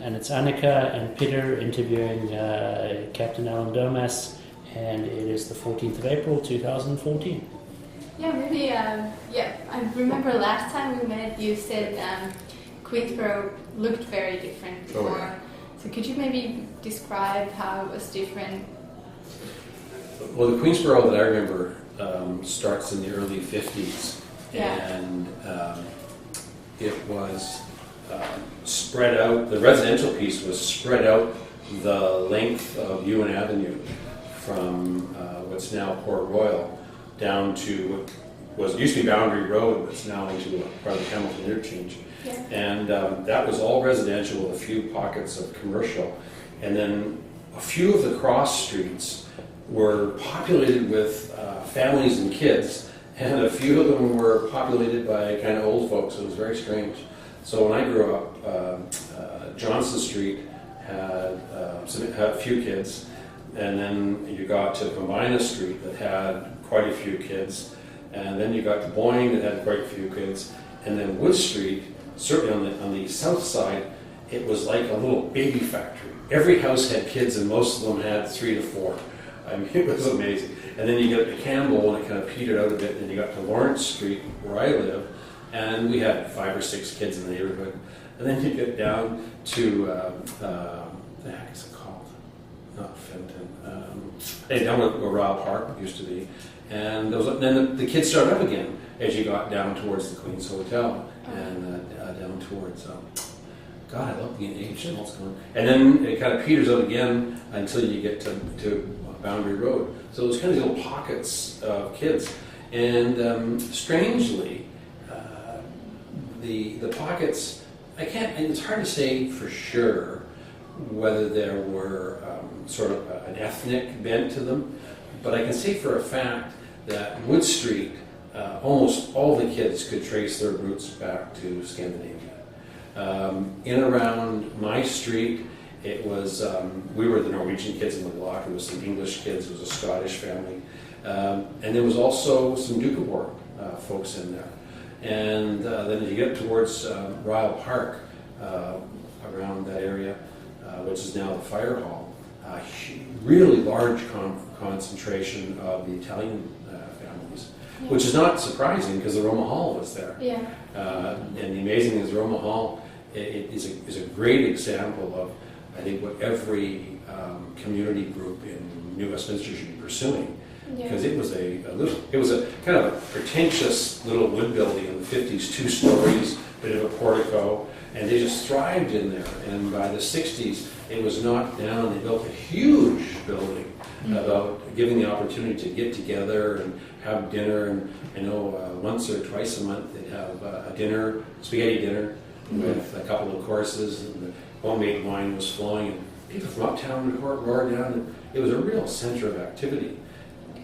and it's Annika and Peter interviewing Captain Alan Domaas, and it is the 14th of April 2014. Yeah, maybe, I remember last time we met you said Queensborough looked very different before. Oh, yeah. So could you maybe describe how it was different? Well, the Queensborough that I remember starts in the early 50s, Yeah. and it was spread out. The residential piece was spread out the length of Ewan Avenue from what's now Port Royal down to what used to be Boundary Road, but it's now into part of the Hamilton Interchange. Yeah. And that was all residential with a few pockets of commercial. And then a few of the cross streets were populated with families and kids, and a few of them were populated by kind of old folks. It was very strange. So when I grew up, Johnson Street had a few kids, and then you got to Combina Street that had quite a few kids, and then you got to Boyne that had quite a few kids, and then Wood Street, certainly on the south side, it was like a little baby factory. Every house had kids, and most of them had 3 to 4. I mean, it was amazing. And then you get to Campbell, and it kind of petered out a bit, and you got to Lawrence Street, where I live, and we had 5 or 6 kids in the neighborhood. And then you get down to, the heck is it called? Not Fenton. Down where Royal Park used to be. And then the kids started up again as you got down towards the Queen's Hotel and down towards, God, I love being aged. And then it kind of peters out again until you get to Boundary Road. So there's kind of little pockets of kids. And strangely, the pockets, and it's hard to say for sure whether there were sort of an ethnic bent to them, but I can say for a fact that Wood Street, almost all the kids could trace their roots back to Scandinavia. In and around my street, it was, we were the Norwegian kids in the block, there was some English kids, there was a Scottish family, and there was also some Doukhobor folks in there. And then as you get towards Royal Park, around that area, which is now the fire hall, really large concentration of the Italian families, which is not surprising because the Roma Hall was there. Yeah. And the amazing thing is Roma Hall is a great example of, I think, what every community group in New Westminster should be pursuing. Because it was a kind of a pretentious little wood building in the 50s, 2 stories, bit of a portico, and they just thrived in there. And by the 60s, it was knocked down. They built a huge building about giving the opportunity to get together and have dinner. And I know once or twice a month they'd have a dinner, spaghetti dinner, with a couple of courses, and the homemade wine was flowing, and people from uptown would roar down, and it was a real center of activity.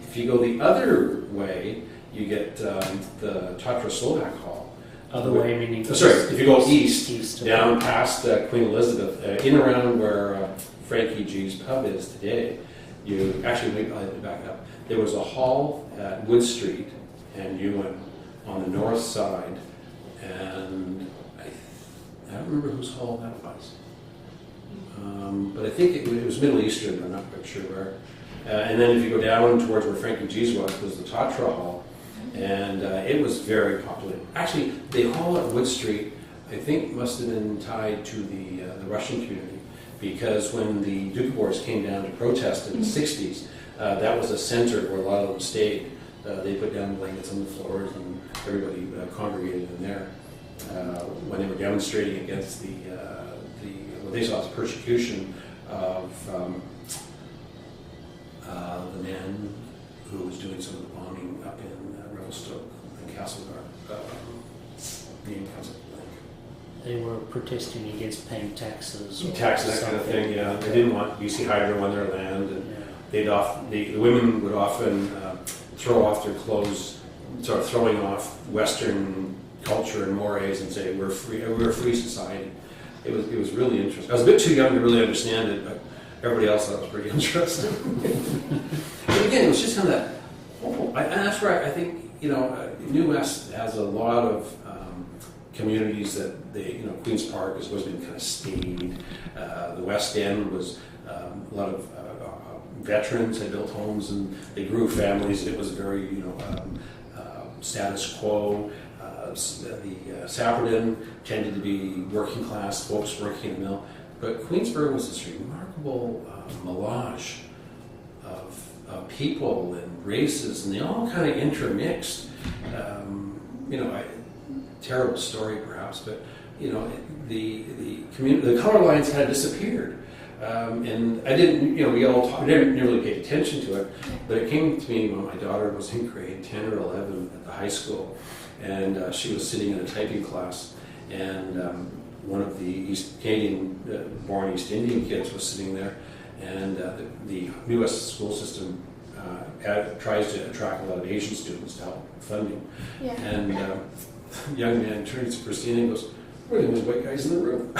If you go the other way, you get the Tatra Slovak Hall. Other way meaning? Sorry, if you go east down past Queen Elizabeth, in around where Frankie G's pub is today, you actually, I'll back up. There was a hall at Wood Street and Ewan on the north side, and I don't remember whose hall that was. But I think it was Middle Eastern, I'm not quite sure where. And then if you go down towards where Frankie G's was the Tatra Hall, and it was very popular. Actually, the hall at Wood Street, I think, must have been tied to the Russian community, because when the Doukhobors came down to protest in the 60s, that was a center where a lot of them stayed. They put down blankets on the floors, and everybody congregated in there when they were demonstrating against what they saw as persecution of the man who was doing some of the bombing up in Revelstoke and Castlegar. Name comes up blank. They were protesting against paying taxes. Taxes, that kind of thing, yeah. They didn't want BC Hydro on their land, and the women would often throw off their clothes, sort of throwing off Western culture and mores, and say we're a free society. It was really interesting. I was a bit too young to really understand it, but everybody else thought it was pretty interesting. But again, it was just kind of that. And that's where I think New West has a lot of communities that Queen's Park has always been kind of staid. West End was a lot of veterans had built homes and they grew families. It was very, status quo. The Sapperton tended to be working class folks working in the mill. But Queensborough was this remarkable melange of people and races, and they all kind of intermixed. Terrible story perhaps, but the color lines had disappeared. And I didn't, we didn't really pay attention to it, but it came to me when my daughter was in grade 10 or 11 at the high school, and she was sitting in a typing class, and one of the born East Indian kids was sitting there, and the U.S. school system tries to attract a lot of Asian students to help funding. Yeah. And the young man turns to Christina and goes, "We're the only white guys in the room."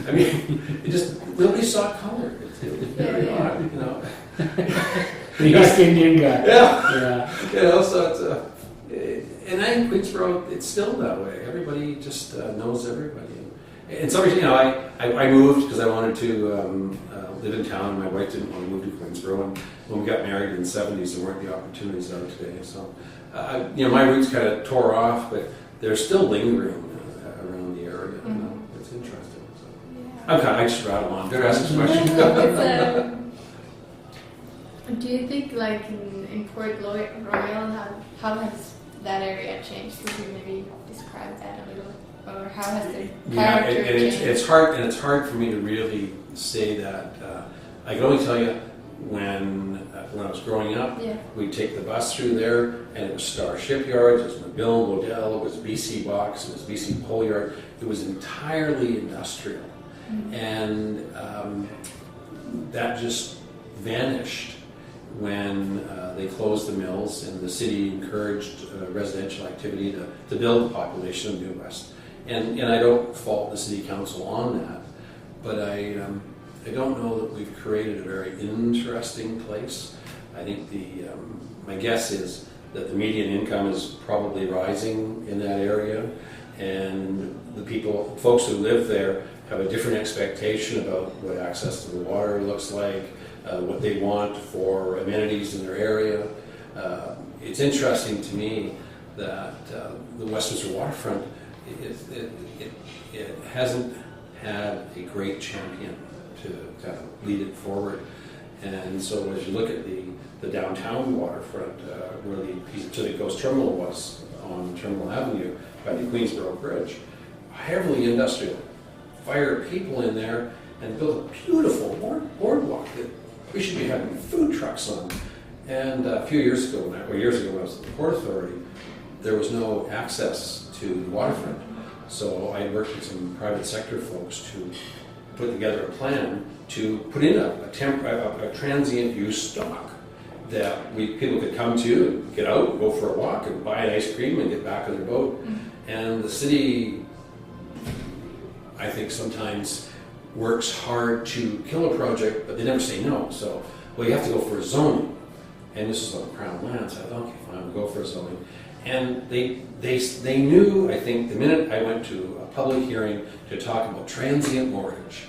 I mean, it just really saw color. It was very odd, The East Indian guy. Yeah. So it's and I think Queensborough, it's still that way. Everybody just knows everybody. And so, I moved because I wanted to live in town. My wife didn't want to move to Queensborough, and when we got married in the 70s, there weren't the opportunities out today. So, my roots kind of tore off, but they're still lingering around the area. It's interesting. So. Yeah. I just rattle on. They're asking questions. Do you think, like in Port Royal, how has that area changed? Could you maybe describe that a little, or how has the character changed? It's hard for me to really say that. I can only tell you when I was growing up, we'd take the bus through there, and it was Star Shipyards, it was McMillan Modell, it was BC Box, it was BC Pole Yard. It was entirely industrial, and that just vanished when they closed the mills and the city encouraged residential activity to build the population of New West. And I don't fault the city council on that, but I don't know that we've created a very interesting place. I think my guess is that the median income is probably rising in that area, and the folks who live there have a different expectation about what access to the water looks like, what they want for amenities in their area. It's interesting to me that the Westminster waterfront, it hasn't had a great champion to kind of lead it forward. And so as you look at the downtown waterfront, where the Pacific Coast Terminal was on Terminal Avenue by the Queensborough Bridge, heavily industrial. Fire people in there and build a beautiful boardwalk that we should be having food trucks on. And a few years ago, when I was at the Port Authority, there was no access to the waterfront. So I worked with some private sector folks to put together a plan to put in a transient use dock that people could come to and get out, go for a walk, and buy an ice cream and get back on their boat. And the city, I think, sometimes works hard to kill a project, but they never say no. So, you have to go for a zoning. And this is on Crown land, so I thought, okay, fine, we'll go for a zoning. And they knew, I think, the minute I went to a public hearing to talk about transient mortgage,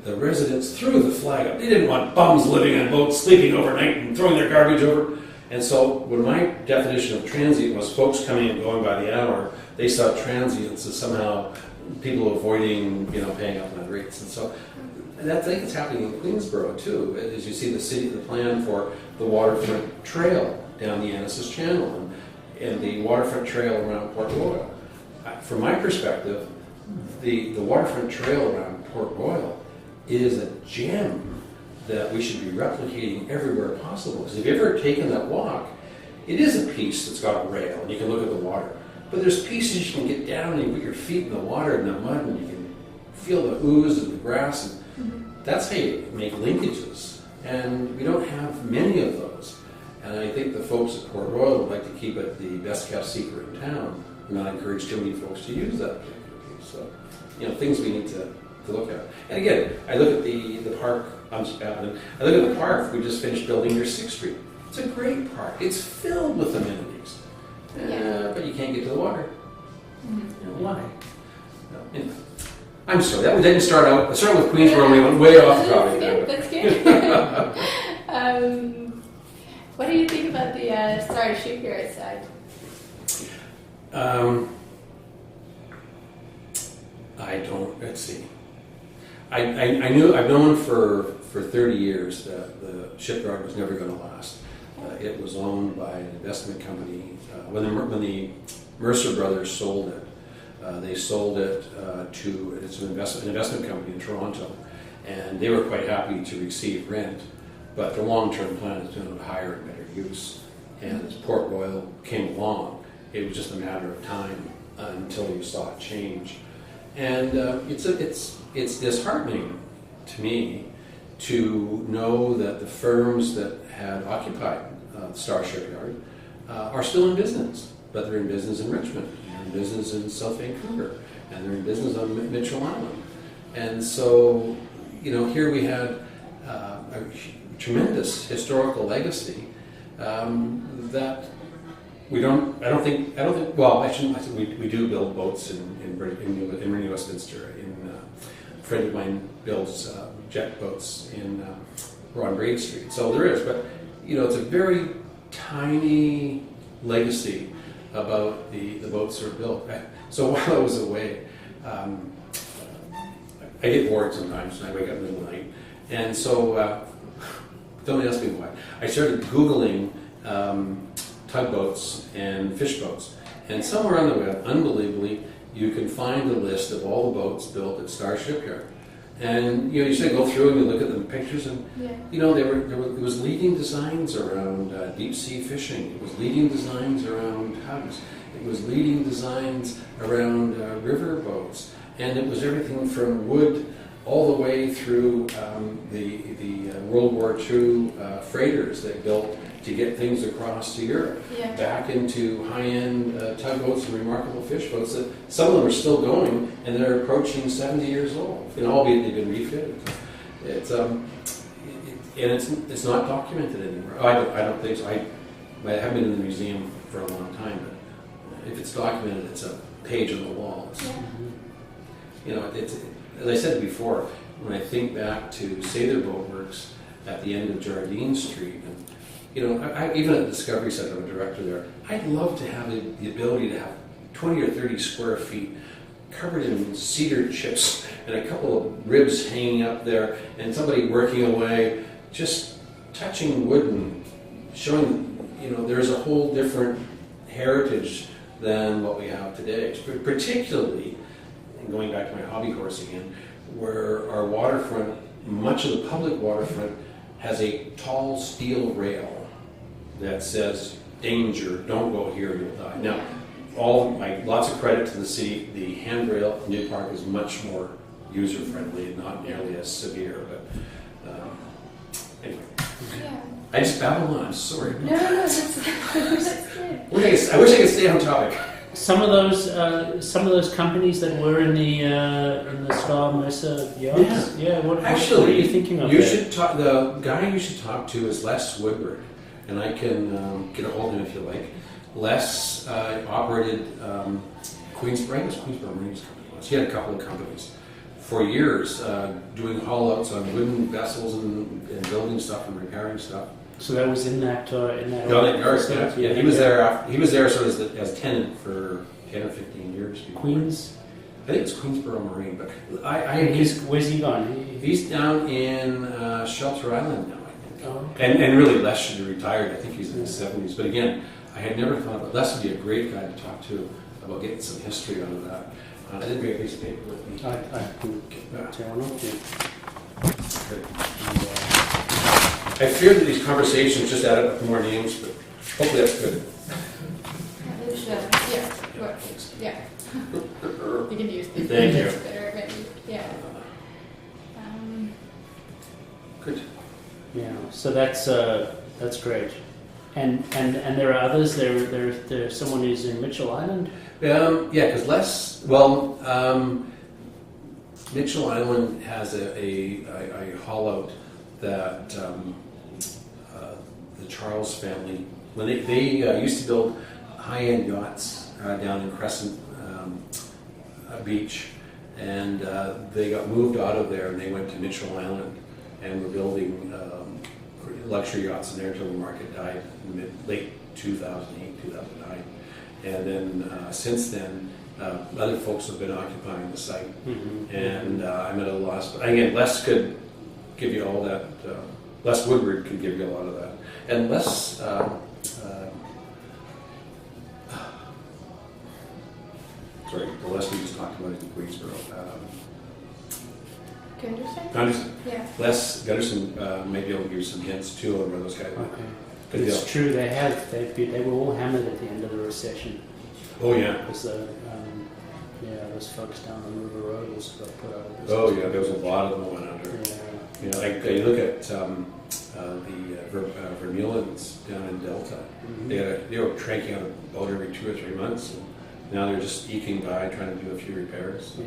the residents threw the flag up. They didn't want bums living on boats, sleeping overnight, and throwing their garbage over. And so when my definition of transient was folks coming and going by the hour, they saw transients as somehow people avoiding, paying up on rates. And so I think it's happening in Queensborough too, as you see the plan for the waterfront trail down the Annacis Channel and the waterfront trail around Port Royal. From my perspective, the waterfront trail around Port Royal is a gem that we should be replicating everywhere possible. Because if you've ever taken that walk, it is a piece that's got a rail and you can look at the water. But there's pieces you can get down and you put your feet in the water and the mud and you can feel the ooze and the grass. And that's how you make linkages. And we don't have many of those. And I think the folks at Port Royal would like to keep it the best kept secret in town and not encourage too many folks to use that particular piece. So, things we need to look at. And again, I look at the park, I look at the park we just finished building near 6th Street. It's a great park. It's filled with amenities. But you can't get to the water. Why? I'm sorry, we didn't start out. Let's start with Queensborough. We went way off the topic there. That's good. What do you think about the Star Shipyard side? I don't. Let's see. I've known for 30 years that the shipyard was never going to last. It was owned by an investment company. When the Mercer brothers sold it, they sold it to an investment company in Toronto, and they were quite happy to receive rent. But the long-term plan is to higher and better use. And as Port Royal came along, it was just a matter of time until you saw it change. And it's disheartening to me to know that the firms that had occupied Star Shipyard are still in business, but they're in business in Richmond, they're in business in South Vancouver, and they're in business on Mitchell Island. And so, here we had a tremendous historical legacy that we don't. I don't think. Well, I shouldn't. I think we do build boats in New Westminster. A friend of mine builds jet boats on Braid Street. So there is, but it's a very tiny legacy about the boats that are built. So while I was away, I get bored sometimes, and I wake up in the middle of the night, and so don't ask me why. I started Googling tugboats and fish boats, and somewhere on the web, unbelievably, you can find a list of all the boats built at Star Shipyard. And you should go through and you look at the pictures, and it was leading designs around deep sea fishing. It was leading designs around tugs. It was leading designs around river boats, and it was everything from wood all the way through the World War II freighters they built to get things across to Europe, back into high-end tugboats and remarkable fish boats. That some of them are still going, and they're approaching 70 years old. Albeit they've been refitted. It's it's not documented anymore. I don't think so. I haven't been in the museum for a long time, but if it's documented, it's a page on the wall. It's, as I said before, when I think back to Sather Boat Works at the end of Jardine Street, and even at the Discovery Center, I'm a director there, I'd love to have the ability to have 20 or 30 square feet covered in cedar chips and a couple of ribs hanging up there, and somebody working away, just touching wood and showing, there's a whole different heritage than what we have today. Particularly, and going back to my hobby horse again, where our waterfront, much of the public waterfront, has a tall steel rail that says, "Danger, don't go here, you'll die." Now, lots of credit to the city. The handrail at New Park is much more user-friendly and not nearly as severe. But anyway, I just babbled on. I'm sorry. No, that's good. I wish I could stay on topic. Some of those companies that were in the Star Mercer yards. What are you thinking of? The guy you should talk to is Les Woodward, and I can get a hold of him if you like. Les operated Queensborough Marine's company was. He had a couple of companies for years, doing haul-outs on wooden vessels and building stuff and repairing stuff. So that was in that yard. Yeah, he was there. He was there sort of as tenant for 10 or 15 years. Queens. I think it's Queensborough Marine, but where's he gone? He's down in Shelter Island now, I think. Oh, okay. And really, Les should be retired. I think he's in his 70s. But again, I had never thought about Les would be a great guy to talk to about getting some history out of that. I didn't bring a piece of paper with me. I can tear one off you. I fear that these conversations just added up more names, but hopefully that's good. Yeah. You can use these. Thank you. Better, maybe. Yeah. Good. Yeah. So that's great. And there are others. There's someone who's in Mitchell Island. Because Mitchell Island has a haul out that the Charles family, when they used to build high-end yachts down in Crescent Beach, and they got moved out of there and they went to Mitchell Island and were building luxury yachts in there until the market died in late 2008, 2009. And then since then, other folks have been occupying the site. And I'm at a loss. But again, Les could give you all that. Les Woodward could give you a lot of that. And Les, sorry, the Les we just talked about in Queensboro. Gunderson? Yeah. Les Gunderson may be able to give you some hints too on where those guys went. Okay. But it's true, they were all hammered at the end of the recession. Oh yeah. Because those folks down on River Road also got put out of business. Oh yeah, there was a lot of them went under. Yeah. You know, like you look at the Vermeulen's down in Delta. They were cranking out a boat every 2 or 3 months. And now they're just eking by, trying to do a few repairs. Yeah.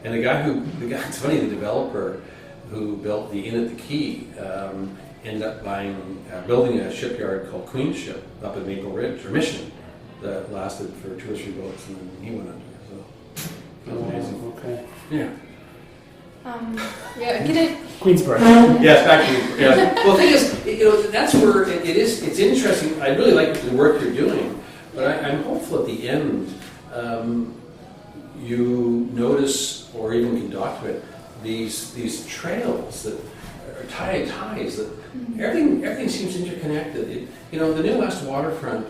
And it's funny, the developer who built the Inn at the Quay ended up building a shipyard called Queen Ship up at Maple Ridge, or Mission, that lasted for 2 or 3 boats, and then he went under. So that was amazing. Okay. Yeah. Queensboro. Yes, back to you. Yeah. Well, the thing is, that's where it is. It's interesting. I really like the work you're doing, but I'm hopeful at the end you notice or even can document these trails that are ties that everything seems interconnected. The New West waterfront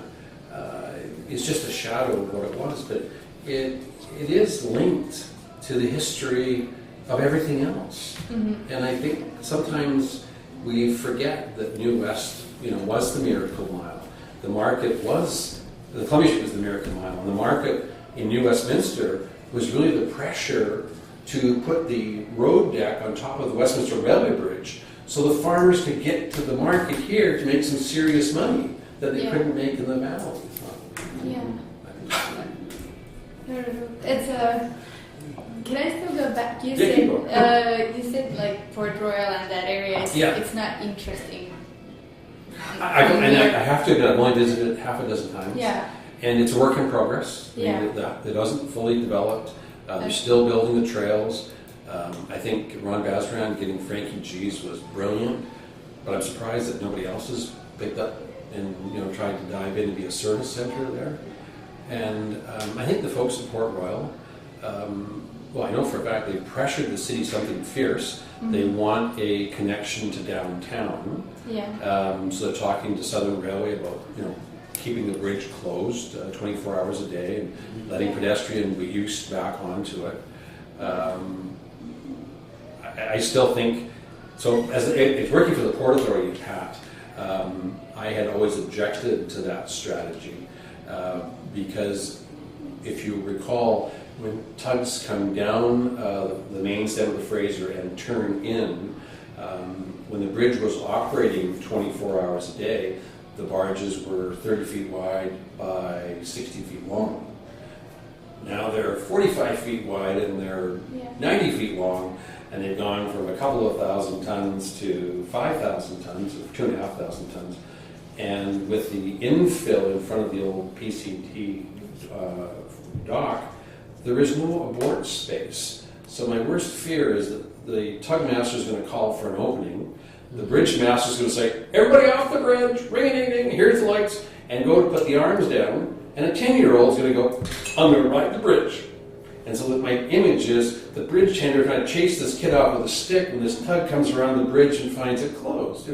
is just a shadow of what it was, but it is linked to the history of everything else. And I think sometimes we forget that New West, was the Miracle Mile. The market was, the Columbia Street was the Miracle Mile, and the market in New Westminster was really the pressure to put the road deck on top of the Westminster Railway Bridge so the farmers could get to the market here to make some serious money that they couldn't make in the valley. Yeah. It's a... Can I still go back? You said like Port Royal and that area. It's not interesting. I have to admit, I've only visited it half a dozen times. Yeah. And it's a work in progress. Yeah. It wasn't fully developed. They're still building the trails. I think Ron Bazran getting Frankie G's was brilliant, but I'm surprised that nobody else has picked up and tried to dive in and be a service center there. And I think the folks at Port Royal, I know for a fact they pressured the city something fierce. They want a connection to downtown. Yeah. So they're talking to Southern Railway about keeping the bridge closed 24 hours a day and letting pedestrian use back onto it. I still think, so as it's working for the Port Authority, Pat, I had always objected to that strategy because if you recall, when tugs come down the main stem of the Fraser and turn in, when the bridge was operating 24 hours a day, the barges were 30 feet wide by 60 feet long. Now they're 45 feet wide and they're 90 feet long, and they've gone from a couple of thousand tons to 5,000 tons, or 2,500 tons. And with the infill in front of the old PCT dock, there is no abort space. So my worst fear is that the tug master is going to call for an opening. The bridge master is going to say, "Everybody off the bridge, ring-a-ding-ding, here's the lights," and go to put the arms down. And a 10-year-old is going to go, "I'm going to ride the bridge." And so that my image is the bridge tender trying to chase this kid off with a stick when this tug comes around the bridge and finds it closed.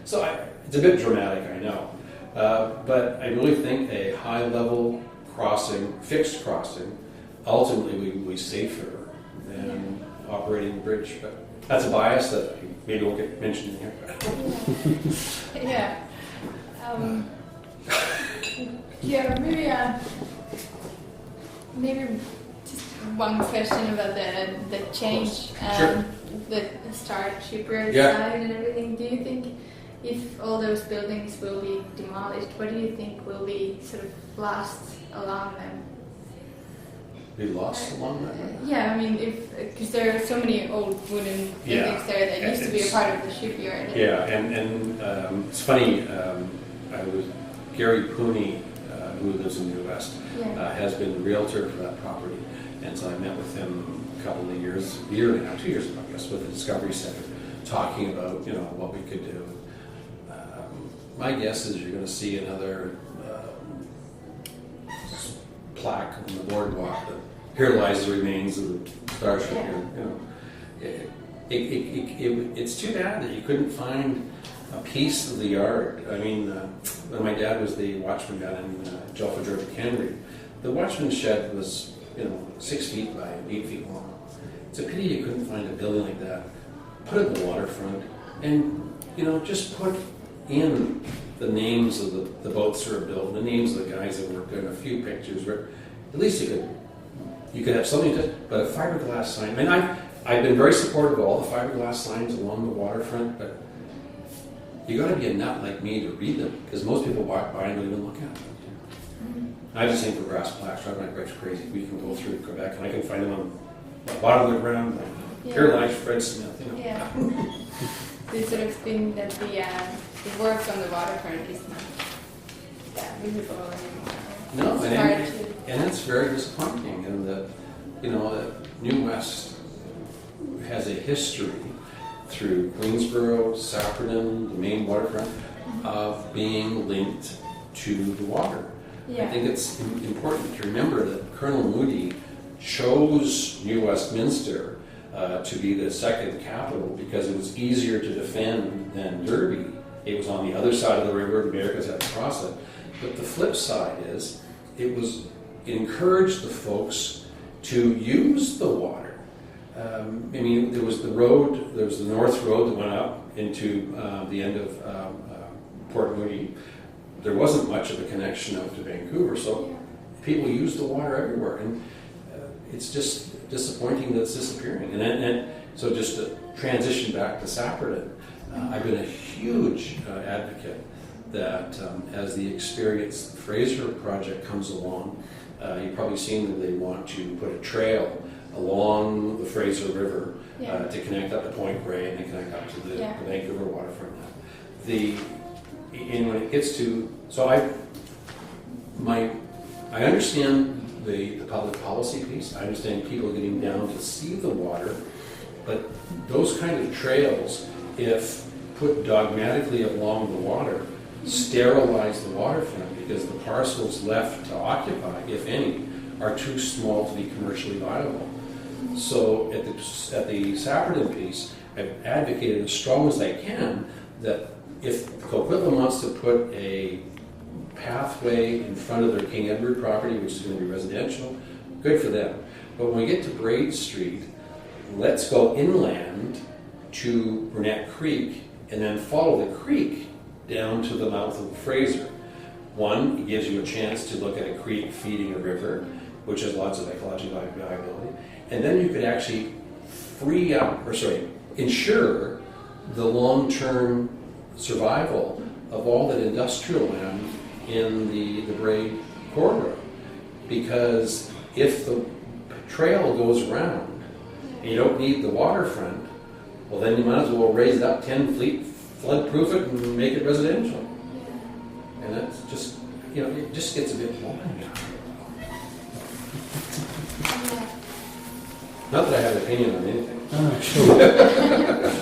So it's a bit dramatic, I know. But I really think a high-level crossing, fixed crossing, ultimately will be safer than operating the bridge. But that's a bias that maybe won't get mentioned in here. Maybe just one question about the change, the start shipyard side and everything. Do you think if all those buildings will be demolished, what do you think will be sort of lost along them? Be lost along that? Yeah, I mean, because there are so many old wooden buildings there that used to be a part of the shipyard. Yeah, and it's funny. Gary Pooney, who lives in New West, has been the realtor for that property, And so I met with him a couple of years, a year and a half, 2 years ago, I guess, with the Discovery Center, talking about, you know, what we could do. My guess is you're going to see another plaque on the boardwalk that here lies the remains of the starship. You know, it's too bad that you couldn't find a piece of the yard. I mean, when my dad was the watchman down in Jalfa, Georgia Cannery, the watchman's shed was, you know, 6 feet by 8 feet long. It's a pity you couldn't find a building like that. Put it in the waterfront, and, you know, just put in the names of the boats that were built, the names of the guys that worked there, and a few pictures. Where at least you could have something to. But a fiberglass sign. I mean, I've been very supportive of all the fiberglass signs along the waterfront, but you got to be a nut like me to read them, because most people walk by and don't even look at them. I just think for brass plaques, driving my bike's crazy. We can go through Quebec and I can find them on the bottom of the ground, like Caroline, Fred Smith, you know. Yeah. They sort of think that the work on the waterfront is not that visible anymore. No, it's hard to... and it's very disappointing. And you know, New West has a history through Queensboro, Saperton, the main waterfront, of being linked to the water. Yeah. I think it's important to remember that Colonel Moody chose New Westminster to be the second capital because it was easier to defend than Derby. It was on the other side of the river, the Americans had to cross it. But the flip side is, it encouraged the folks to use the water. I mean, there was the North Road that went up into the end of Port Moody. There wasn't much of a connection out to Vancouver, so people used the water everywhere. And it's just disappointing that it's disappearing. And so just to transition back to Saperton, I've been a huge advocate that as the Experience Fraser project comes along, you've probably seen that they want to put a trail along the Fraser River to connect up to Point Grey and then connect up to the Vancouver waterfront. And when it gets to, so I understand the public policy piece. I understand people getting down to see the water, but those kind of trails, if put dogmatically along the water, sterilize the waterfront because the parcels left to occupy, if any, are too small to be commercially viable. So at the Saperton piece, I've advocated as strong as I can that if Coquitlam wants to put a pathway in front of their King Edward property, which is going to be residential, good for them. But when we get to Braid Street, let's go inland to Burnett Creek and then follow the creek down to the mouth of the Fraser. One, it gives you a chance to look at a creek feeding a river, which has lots of ecological viability. And then you could actually ensure the long-term survival of all that industrial land in the Braid corridor. Because if the trail goes around and you don't need the waterfront, well then you might as well raise it up 10 feet, flood-proof it, and make it residential. And that's just, you know, it just gets a bit boring. Not that I have an opinion on anything. Oh, sure.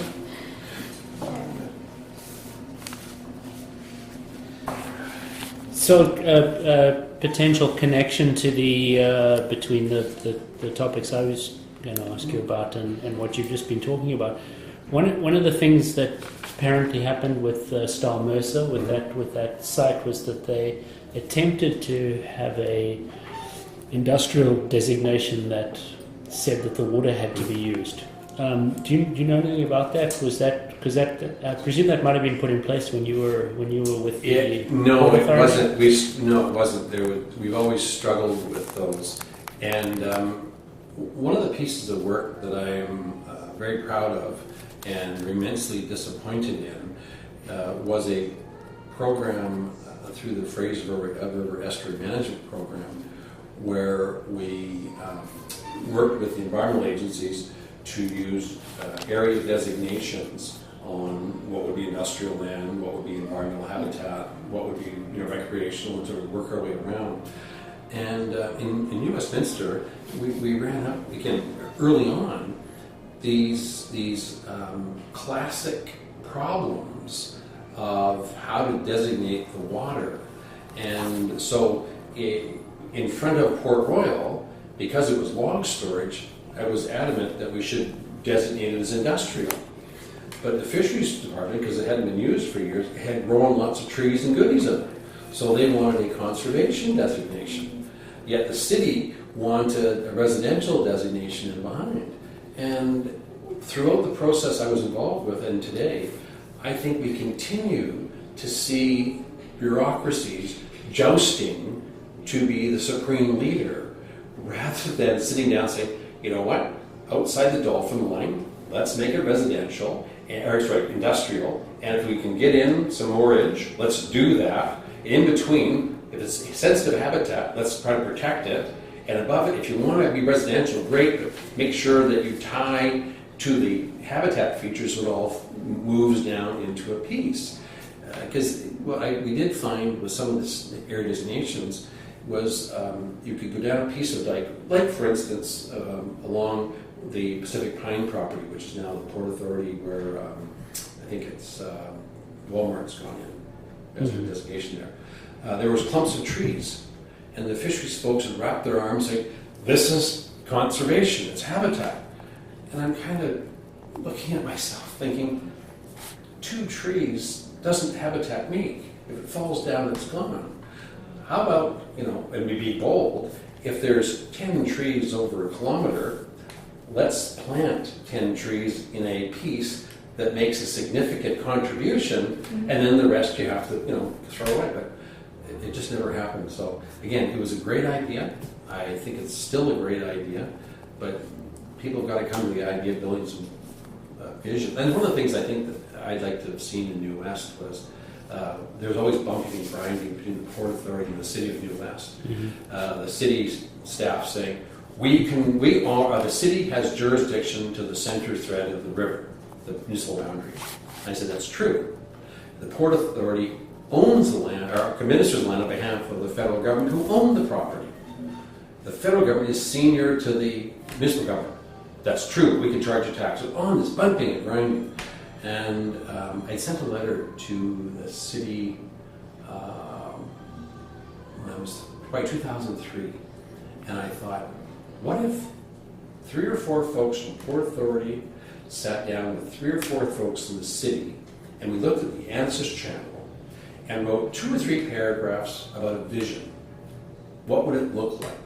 So, potential connection to the between the topics I was going to ask you about and what you've just been talking about. One of the things that apparently happened with Star Mercer with that site was that they attempted to have a industrial designation that said that the water had to be used. Do you know anything about that? Was that because I presume that might have been put in place when you were with the No, it wasn't. It wasn't. We've always struggled with those, and one of the pieces of work that I am very proud of and immensely disappointed in was a program through the Fraser River Estuary Management Program, where we worked with the environmental agencies to use area designations on what would be industrial land, what would be environmental habitat, what would be recreational, and sort of work our way around. And in New Westminster, we ran up, again, early on, these classic problems of how to designate the water. And so in front of Port Royal, because it was log storage, I was adamant that we should designate it as industrial. But the fisheries department, because it hadn't been used for years, had grown lots of trees and goodies in it. So they wanted a conservation designation. Yet the city wanted a residential designation in behind. And throughout the process I was involved with, and today, I think we continue to see bureaucracies jousting to be the supreme leader, rather than sitting down and saying, you know what, outside the dolphin line, let's make it residential, industrial, and if we can get in some moorage, let's do that. In between, if it's sensitive habitat, let's try to protect it. And above it, if you want to be residential, great, but make sure that you tie to the habitat features so it all moves down into a piece. Because what we did find with some of the area designations was you could go down a piece of dike, like for instance, along the Pacific Pine property, which is now the Port Authority, where I think it's Walmart's gone in as a designation there. There was clumps of trees, and the fisheries folks had wrapped their arms saying, this is conservation, it's habitat. And I'm kind of looking at myself thinking, 2 trees doesn't habitat make. If it falls down, it's gone. How about, and we be bold, if there's 10 trees over a kilometer, let's plant 10 trees in a piece that makes a significant contribution, and then the rest you have to, throw away. But it just never happened. So again, it was a great idea. I think it's still a great idea, but people have got to come to the idea of building some vision. And one of the things I think that I'd like to have seen in New West was there was always bumping and grinding between the Port Authority and the City of New West. The city staff saying, the city has jurisdiction to the center thread of the river, the municipal boundary. I said, that's true. The Port Authority owns the land, or administers the land on behalf of the federal government, who own the property. The federal government is senior to the municipal government. That's true. We can charge a tax on this bumping and grinding. And I sent a letter to the city, it was by 2003, and I thought, what if 3 or 4 folks from Port Authority sat down with 3 or 4 folks in the city, and we looked at the Ansys Channel and wrote 2 or 3 paragraphs about a vision. What would it look like?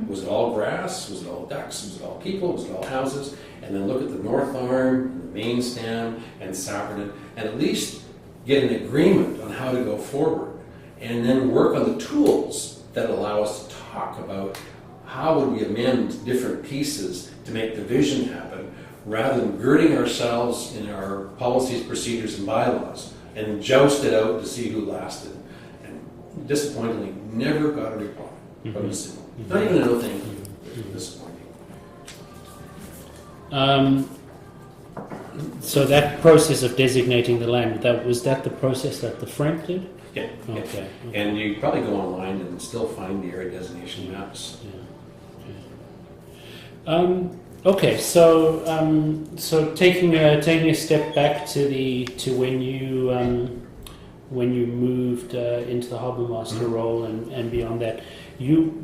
Was it all grass? Was it all ducks? Was it all people? Was it all houses? And then look at the North Arm, the main stand, and Saperton, and at least get an agreement on how to go forward. And then work on the tools that allow us to talk about how would we amend different pieces to make the vision happen, rather than girding ourselves in our policies, procedures, and bylaws, and joust it out to see who lasted. And disappointingly, never got a reply from the city. Not even no thank you. Disappointing. So that process of designating the land, was that the process that the Frank did? Yeah. Okay. And you probably go online and still find the area designation maps. Okay, so taking a step back to when you moved into the harbour master role and beyond that, you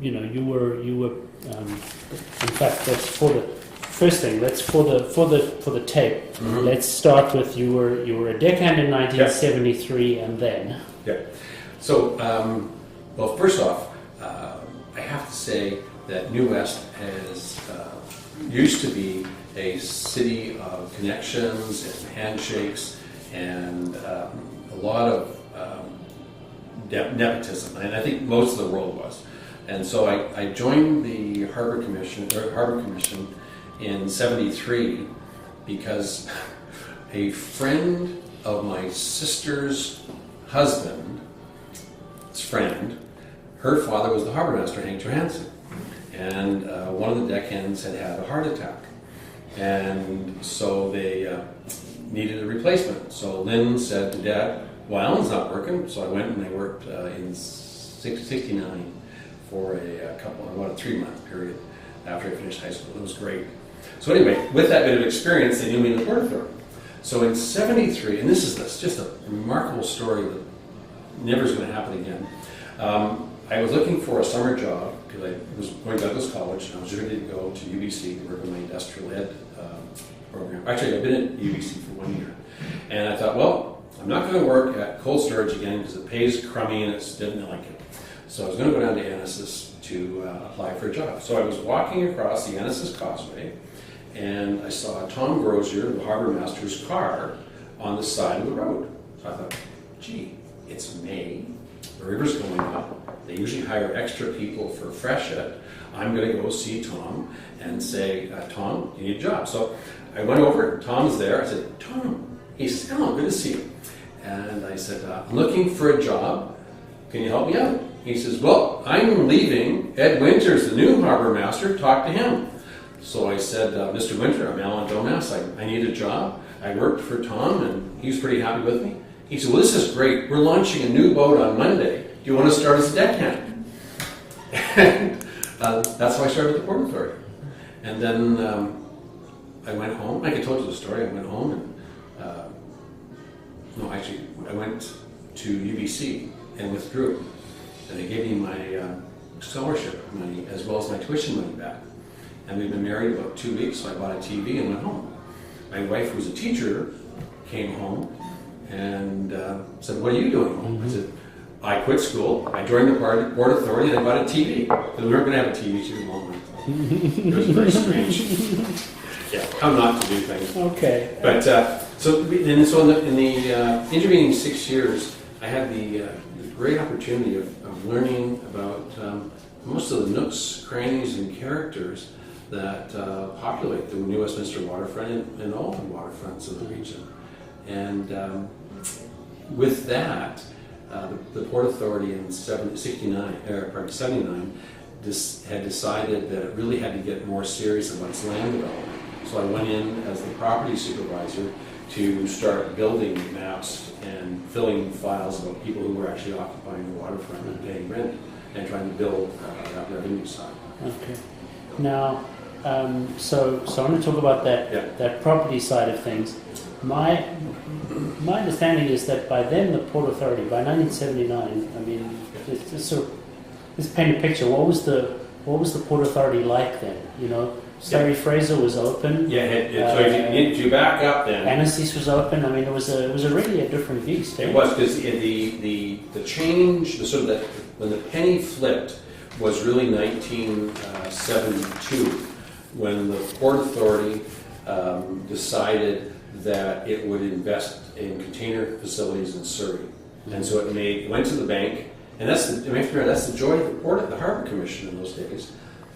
were in fact, that's for the first thing. That's for the tape. Let's start with you were a deckhand in 1973, and then. Yeah. So, well, first off, I have to say that New West used to be a city of connections and handshakes and a lot of nepotism, and I think most of the world was. And so I joined the Harbour Commission in '73 because a friend of my sister's husband's friend, her father was the harbour master, Hank Johansson. And one of the deckhands had a heart attack. And so they needed a replacement. So Lynn said to Dad, well, Alan's not working. So I went and I worked in '69 for about a 3-month period after I finished high school. It was great. So anyway, with that bit of experience, they knew me in the Port Authority. So in '73, and this is just a remarkable story that never is going to happen again. I was looking for a summer job because I was going to Douglas College and I was ready to go to UBC to work in my industrial ed program. Actually, I've been at UBC for 1 year. And I thought, well, I'm not going to work at cold storage again because it pays crummy and didn't like it. So I was going to go down to Annacis to apply for a job. So I was walking across the Annacis Causeway and I saw Tom Grosier, the harbor master's car, on the side of the road. So I thought, gee, it's May, the river's going up, they usually hire extra people for freshet. I'm going to go see Tom and say, Tom, you need a job. So I went over, Tom's there, I said, Tom. He said, oh, good to see you. And I said, I'm looking for a job, can you help me out? He says, well, I'm leaving. Ed Winters, the new harbor master, talk to him. So I said, Mr. Winter, I'm Alan Domaas, I need a job. I worked for Tom and he was pretty happy with me. He said, well, this is great. We're launching a new boat on Monday. Do you want to start as a deckhand? And that's how I started the Port Authority. And then I went home. Like I told you the story. I went home and, I went to UBC and withdrew. And they gave me my scholarship money as well as my tuition money back. And we'd been married about 2 weeks, so I bought a TV and went home. My wife, who was a teacher, came home and said, what are you doing home? I said, I quit school, I joined the Port Authority, and I bought a TV. Because we weren't going to have a TV too long. It was very strange. Yeah, how not to do things. Okay. But so in the intervening 6 years, I had the great opportunity of learning about most of the nooks, crannies, and characters that populate the New Westminster waterfront and all the waterfronts of the region. And with that, the Port Authority in 79 had decided that it really had to get more serious about its land development. So I went in as the property supervisor to start building maps and filling files about people who were actually occupying the waterfront and paying rent and trying to build that revenue side. Okay. Now, so I want to talk about that property side of things. My understanding is that by then the Port Authority, by 1979, I mean, let's paint a picture. What was the Port Authority like then? You know, Surrey Fraser was open. So if you back up, then Annacis was open. I mean, it was really a different beast. It was because the change, when the penny flipped, was really 1972, when the Port Authority decided that it would invest in container facilities in Surrey, and so it went to the bank, and that's the joy of the Harbour Commission in those days.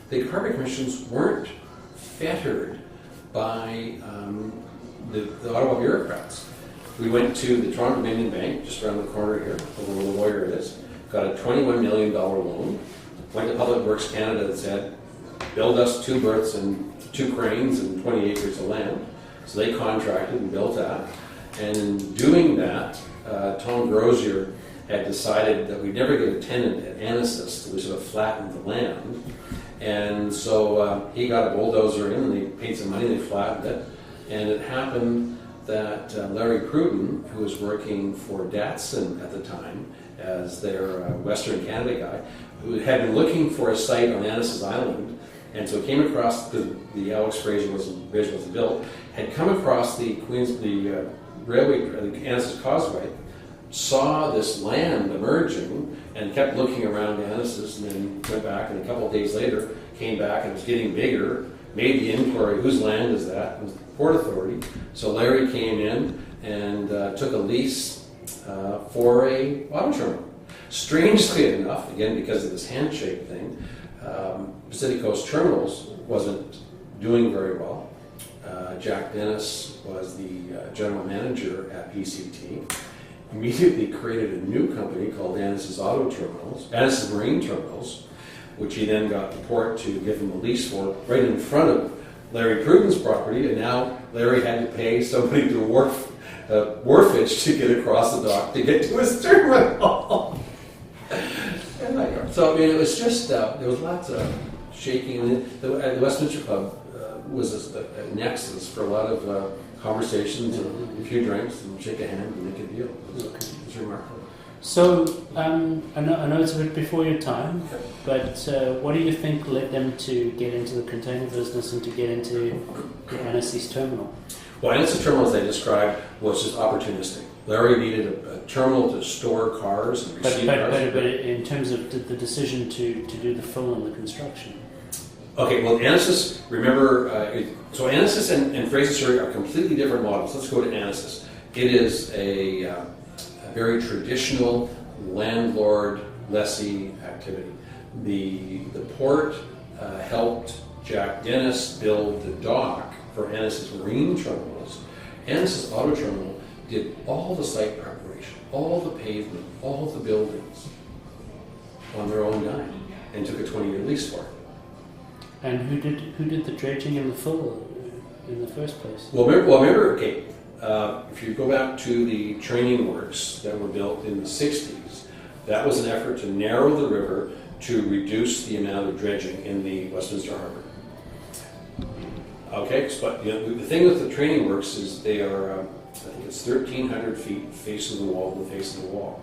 The Harbour Commissions weren't fettered by the Ottawa bureaucrats. We went to the Toronto Dominion Bank, just around the corner here, where the lawyer is, got a $21 million loan, went to Public Works Canada and said, build us 2 berths and 2 cranes and 20 acres of land. So they contracted and built that. And in doing that, Tom Grosier had decided that we'd never get a tenant at Annacis, so we sort of flattened the land. And so he got a bulldozer in, and they paid some money, they flattened it. And it happened that Larry Pruden, who was working for Datsun at the time as their Western Canada guy, who had been looking for a site on Annacis Island, and so came across, because the Alex Fraser bridge wasn't built, had come across the railway, the Annacis Causeway, saw this land emerging, and kept looking around Annacis, and then went back, and a couple of days later came back, and it was getting bigger, made the inquiry, whose land is that? It was the Port Authority. So Larry came in and took a lease for a auto terminal. Strangely enough, again because of this handshake thing, Pacific Coast Terminals wasn't doing very well. Jack Dennis was the general manager at PCT. Immediately created a new company called Annacis Annacis Marine Terminals, which he then got the port to give him a lease for right in front of Larry Pruden's property, and now Larry had to pay somebody to wharfage to get across the dock to get to his terminal. So I mean, it was just there was lots of shaking. And the Westminster Club was a nexus for a lot of conversations, and a few drinks, and shake a hand and make a deal. It was remarkable. So I know it's a bit before your time, but what do you think led them to get into the container business and to get into the Annecy's terminal? Well, Annecy terminal, as I described, was just opportunistic. Larry needed a terminal to store cars and receive cars. But in terms of the decision to do the fill and the construction. Okay, well, Annecy, remember, so Annecy and Fraser Surrey are completely different models. Let's go to Annecy. It is a very traditional landlord-lessee activity. The port helped Jack Dennis build the dock for Annecy's marine terminals. Annecy's auto terminal did all the site preparation, all the pavement, all the buildings on their own dime, and took a 20-year lease for it. And who did the dredging and the fill in the first place? Well, remember, okay, if you go back to the training works that were built in the 60s, that was an effort to narrow the river to reduce the amount of dredging in the Westminster Harbour. Okay, but the thing with the training works is they are, I think it's 1,300 feet face of the wall to the face of the wall.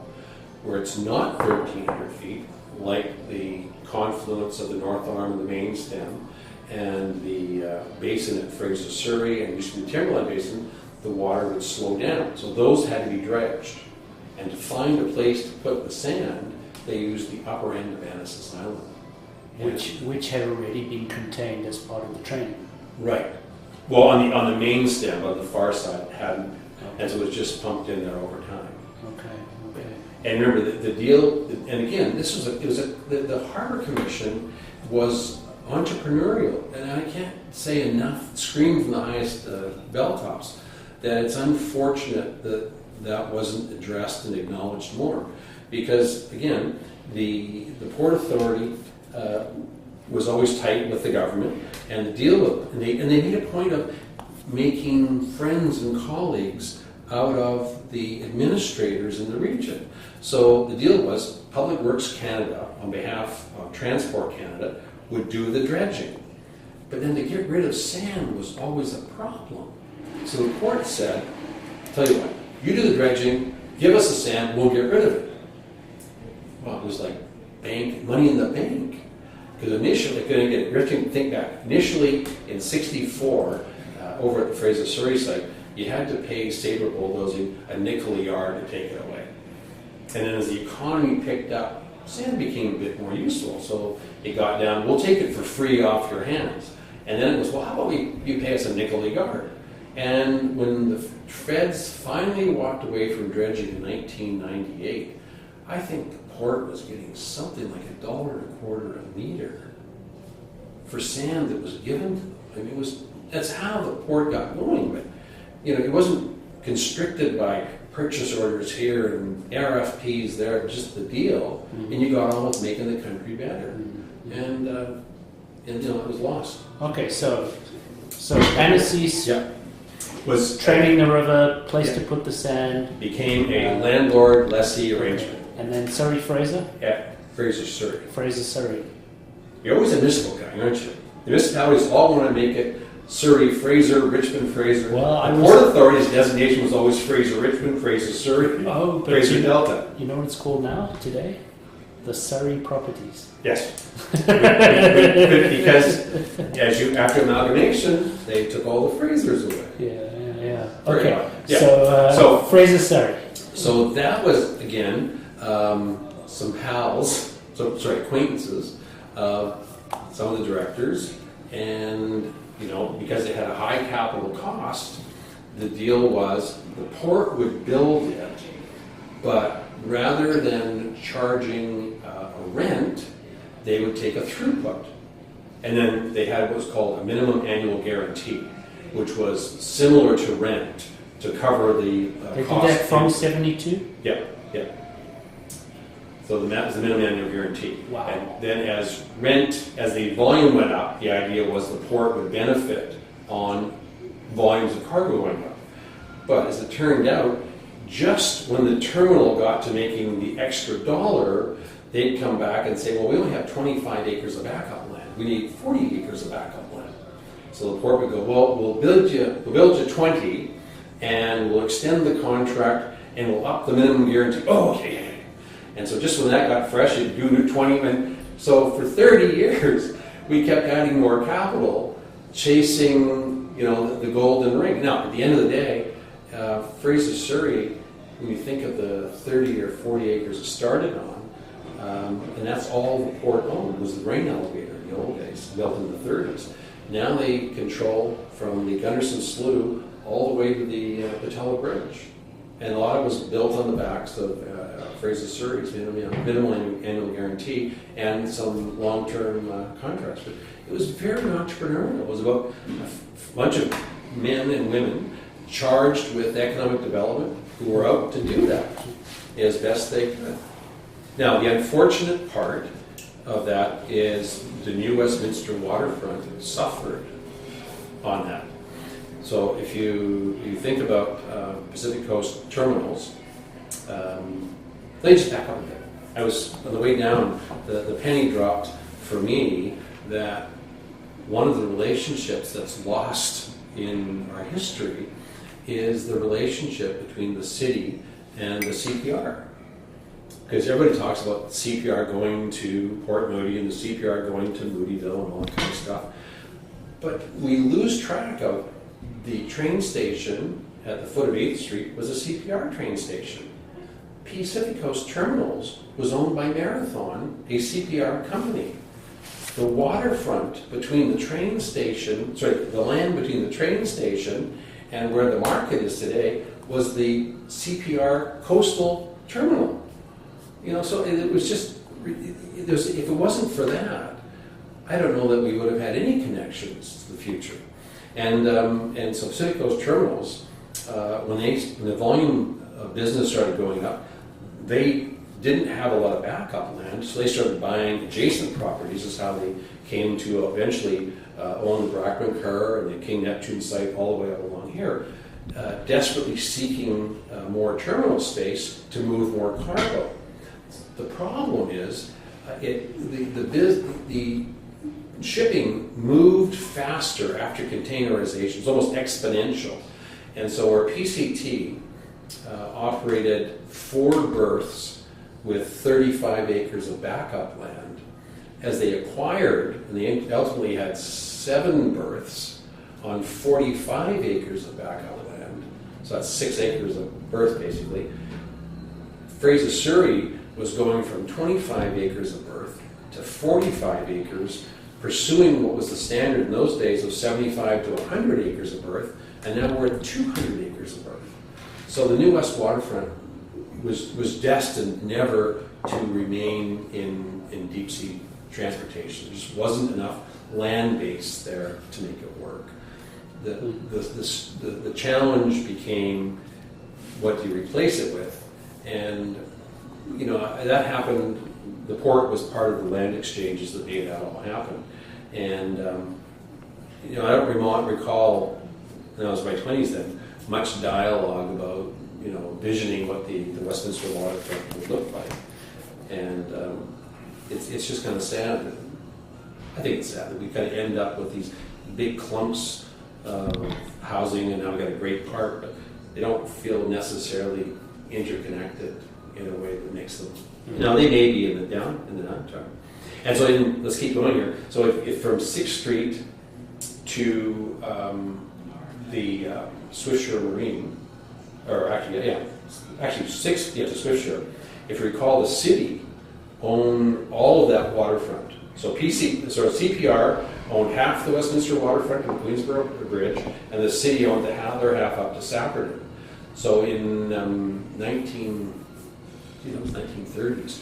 Where it's not 1,300 feet, like the confluence of the North Arm and the main stem, and the basin at Fraser Surrey and used to be Timberline Basin, the water would slow down. So those had to be dredged. And to find a place to put the sand, they used the upper end of Annecy Island. Which had already been contained as part of the training. Right. Well, on the main stem, on the far side, it hadn't, and so it was just pumped in there over time. Okay. And remember, the deal, and again, the Harbour Commission was entrepreneurial, and I can't say enough, scream from the highest bell tops, that it's unfortunate that that wasn't addressed and acknowledged more. Because, again, the Port Authority was always tight with the government, and the deal with, and they made a point of making friends and colleagues out of the administrators in the region. So the deal was Public Works Canada, on behalf of Transport Canada, would do the dredging. But then to get rid of sand was always a problem. So the port said, tell you what, you do the dredging, give us the sand, we'll get rid of it. Well, it was like money in the bank. Because initially, think back, initially in '64, over at the Fraser Surrey site, you had to pay Sabre Bulldozing a nickel a yard to take it away. And then as the economy picked up, sand became a bit more useful. So it got down, we'll take it for free off your hands. And then it was, well, how about you pay us a nickel a yard? And when the feds finally walked away from dredging in 1998, I think the port was getting something like $1.25 a meter for sand that was given to them. I mean, that's how the port got going. But it wasn't constricted by purchase orders here and RFPs there, just the deal, and you got on with making the country better. And it was lost. Okay, so Annecy was training the river, place to put the sand. Became a landlord-lessee arrangement. And then Fraser? Yeah, Fraser Surrey. Fraser Surrey. You're always a municipal guy, aren't you? The municipalities all want to make it Surrey, Fraser, Richmond, Fraser. Well, the Port Authority's designation was always Fraser, Richmond, Fraser, Surrey, Fraser Delta. You know what it's called now, today? The Surrey Properties. Yes. Because after amalgamation, they took all the Frasers away. Yeah. Okay. Yeah. So Fraser Surrey. So that was, again, some pals, acquaintances of some of the directors, and because it had a high capital cost, the deal was the port would build it, but rather than charging a rent, they would take a throughput. And then they had what was called a minimum annual guarantee, which was similar to rent to cover the cost. They did that from 72? Yeah. So that was the minimum annual guarantee. Wow. And then as the volume went up, the idea was the port would benefit on volumes of cargo going up. But as it turned out, just when the terminal got to making the extra dollar, they'd come back and say, well, we only have 25 acres of backup land. We need 40 acres of backup land. So the port would go, well, we'll build you 20, and we'll extend the contract, and we'll up the minimum guarantee. Oh, okay. And so just when that got fresh, it'd do 20. And so for 30 years, we kept adding more capital, chasing, the golden ring. Now, at the end of the day, Fraser Surrey, when you think of the 30 or 40 acres it started on, and that's all the port owned, was the grain elevator in the old days, built in the 30s. Now they control from the Gunderson Slough all the way to the Patella Bridge. And a lot of it was built on the backs of Fraser Surrey's minimal annual guarantee and some long-term contracts. But it was very entrepreneurial. It was about a bunch of men and women charged with economic development who were out to do that as best they could. Now, the unfortunate part of that is the New Westminster waterfront suffered on that. So if you think about Pacific Coast terminals, let me just back up a bit. I was, on the way down, the penny dropped for me that one of the relationships that's lost in our history is the relationship between the city and the CPR. Because everybody talks about CPR going to Port Moody and the CPR going to Moodyville and all that kind of stuff. But we lose track of the train station at the foot of 8th Street was a CPR train station. Pacific Coast Terminals was owned by Marathon, a CPR company. The waterfront between the train station, the land between the train station and where the market is today was the CPR coastal terminal. So it was just, if it wasn't for that, I don't know that we would have had any connections to the future. And so Pacific Coast Terminals, when the volume of business started going up, they didn't have a lot of backup land, so they started buying adjacent properties. Is how they came to eventually own the Brackman Car and the King Neptune site all the way up along here, desperately seeking more terminal space to move more cargo. The problem is the shipping moved faster after containerization. It's almost exponential. And so our PCT operated 4 berths with 35 acres of backup land. As they acquired, and they ultimately had 7 berths on 45 acres of backup land, so that's 6 acres of berth basically. Fraser Surrey was going from 25 acres of berth to 45 acres, pursuing what was the standard in those days of 75 to 100 acres of berth, and now we're at 200 acres of berth. So the New West waterfront was destined never to remain in deep sea transportation. There just wasn't enough land base there to make it work. The challenge became, what do you replace it with? And that happened. The port was part of the land exchanges that made that all happen. And I don't recall, when I was in my 20s then, much dialogue about visioning what the Westminster waterfront would look like. And it's just kind of sad. I think it's sad that we kind of end up with these big clumps of housing, and now we've got a great park, but they don't feel necessarily interconnected in a way that makes them. Now they may be in the downturn. And so let's keep going here. So if from 6th Street to the Swiftsure Marine, or actually 6th to Swiftsure, if you recall, the city owned all of that waterfront. So CPR owned half the Westminster waterfront and Queensboro Bridge, and the city owned the other half up to Sapperton. So in 1930s,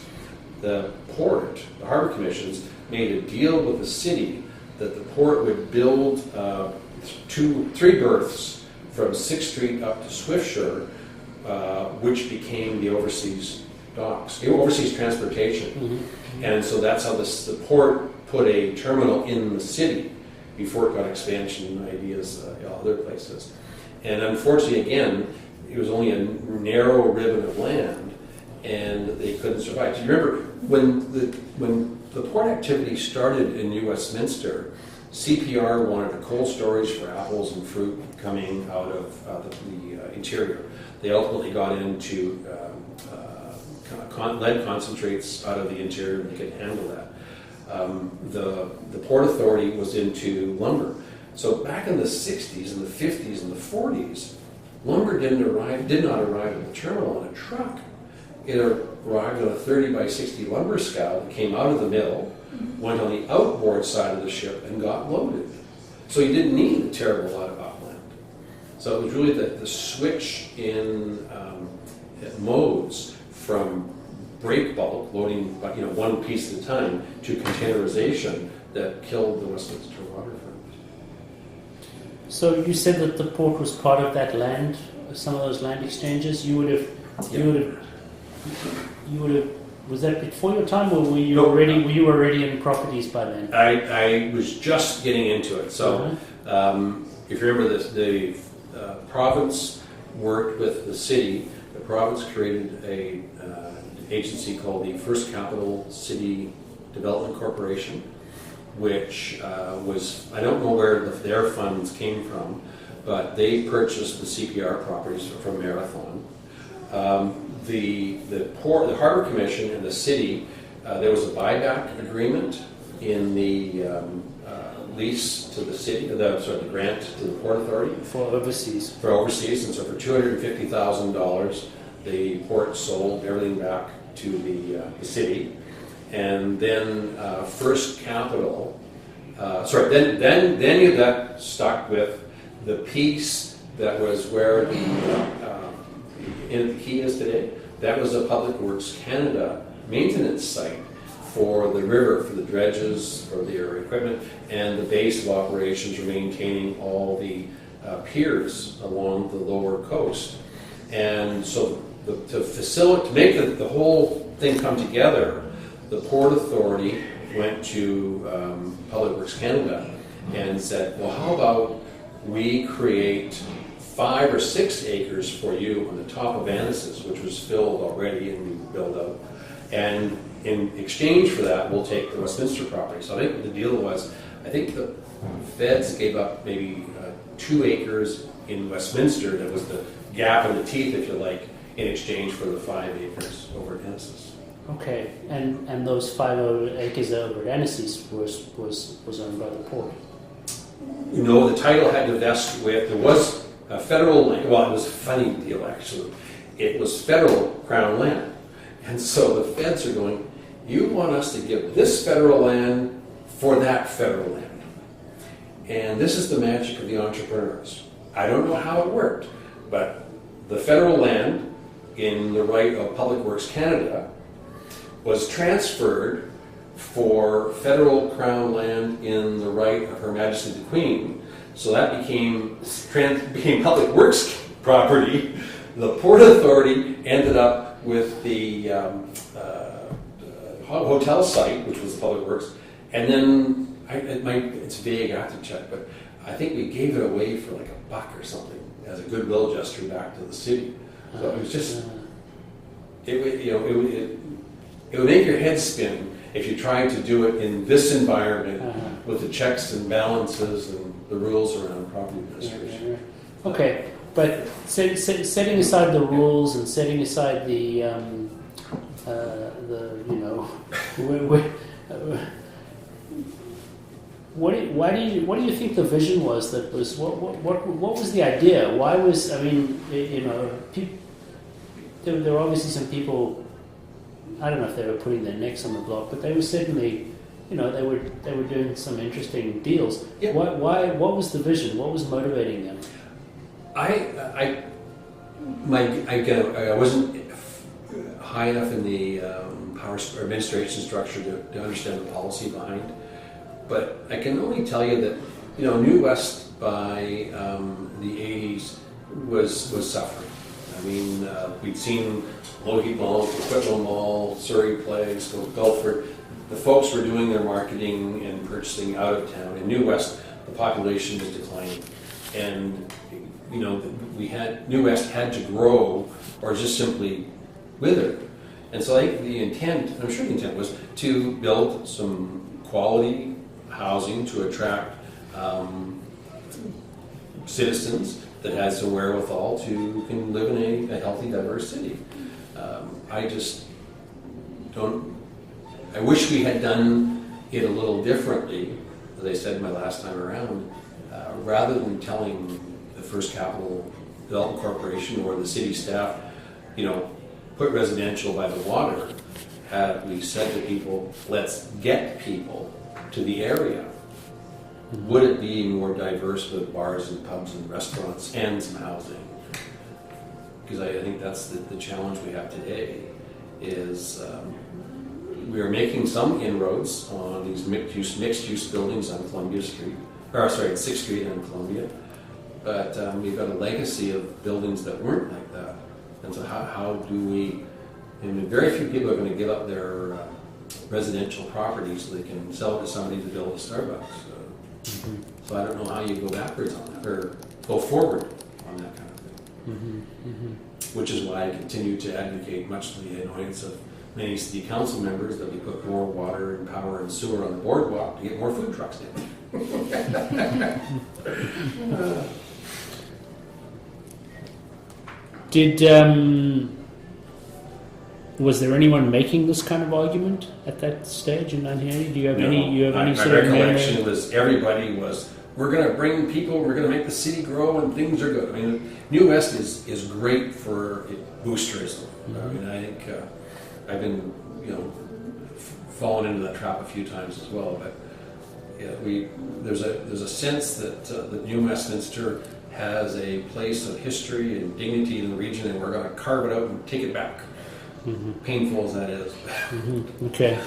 the port, the Harbour Commissions, made a deal with the city that the port would build 3 berths from 6th Street up to Swiftsure, which became the overseas docks, the overseas transportation. Mm-hmm. And so that's how the port put a terminal in the city before it got expansion ideas other places. And unfortunately, again, it was only a narrow ribbon of land. and they couldn't survive. Do you remember when the port activity started in New Westminster, CPR wanted a cold storage for apples and fruit coming out of the interior. They ultimately got into lead concentrates out of the interior, and they could handle that. The Port Authority was into lumber. So back in the 60s and the 50s and the 40s, lumber did not arrive at the terminal on a truck. It arrived on a 30 by 60 lumber scow that came out of the mill, went on the outboard side of the ship, and got loaded. So you didn't need a terrible lot of upland. So it was really the switch in modes from break bulk, loading one piece at a time, to containerization that killed the Westminster waterfront. So you said that the port was part of that land, some of those land exchanges. You would have. Was that before your time, or were you already in properties by then? I was just getting into it. So, if you remember this, the province worked with the city. The province created an agency called the First Capital City Development Corporation, which was, I don't know where their funds came from, but they purchased the CPR properties from Marathon. The Harbour Commission and the city, there was a buyback agreement in the lease to the city, the grant to the Port Authority. For overseas. For overseas, and so for $250,000, the port sold everything back to the city. And then First Capital, then you got stuck with the piece that was where the key is today. That was a Public Works Canada maintenance site for the river, for the dredges, for their equipment, and the base of operations were maintaining all the piers along the lower coast. And so to make the whole thing come together, the Port Authority went to Public Works Canada and said, well, how about we create 5 or 6 acres for you on the top of Annis's, which was filled already and we built out. And in exchange for that, we'll take the Westminster property. So I think what the deal was, I think the feds gave up maybe 2 acres in Westminster. That was the gap in the teeth, if you like, in exchange for the 5 acres over at Annis's. Okay, and those 5 acres over at Annis's was owned by the port? No, the title had to vest with, there was a federal land. Well, it was a funny deal, actually. It was federal crown land. And so the feds are going, you want us to give this federal land for that federal land. And this is the magic of the entrepreneurs. I don't know how it worked, but the federal land in the right of Public Works Canada was transferred for federal crown land in the right of Her Majesty the Queen. So that became Public Works property. The Port Authority ended up with the hotel site, which was the Public Works, and then it's vague, I have to check, but I think we gave it away for like $1 or something as a goodwill gesture back to the city. So it was just, it would make your head spin if you tried to do it in this environment with the checks and balances and the rules around property administration. Okay, but setting aside the rules and setting aside the what do you think the vision was? That was what was the idea? Why was there were obviously some people. I don't know if they were putting their necks on the block, but they were certainly, they were doing some interesting deals. Yep. Why? What was the vision? What was motivating them? I wasn't high enough in the power administration structure to understand the policy behind, but I can only tell you that New West by the 80s was suffering. I mean, we'd seen Logie Mall, Coquitlam Mall, Surrey Place, Gulford. The folks were doing their marketing and purchasing out of town. In New West, the population was declining, and New West had to grow or just simply wither. And so I think the intent, I'm sure the intent was to build some quality housing to attract citizens that had some wherewithal to can live in a healthy, diverse city. I just don't. I wish we had done it a little differently, as I said my last time around, rather than telling the First Capital Development Corporation or the city staff, put residential by the water. Had we said to people, let's get people to the area, would it be more diverse with bars and pubs and restaurants and some housing? Because I think that's the challenge we have today is we are making some inroads on these mixed-use buildings on Columbia Street, 6th Street and Columbia, but we've got a legacy of buildings that weren't like that. And so how do we, very few people are going to give up their residential property so they can sell it to somebody to build a Starbucks. So I don't know how you go backwards on that, or go forward on that kind of thing. Which is why I continue to advocate, much to the annoyance of many city council members, that we put more water and power and sewer on the boardwalk to get more food trucks in. Was there anyone making this kind of argument at that stage in 1980? Do you have any sort of recollection was everybody was, we're going to bring people, we're going to make the city grow, and things are good. I mean, New West is great for boost tourism. I mean, I think I've been fallen into that trap a few times as well. But yeah, there's a sense that New Westminster has a place of history and dignity in the region, and we're going to carve it out and take it back. Painful as that is. Okay.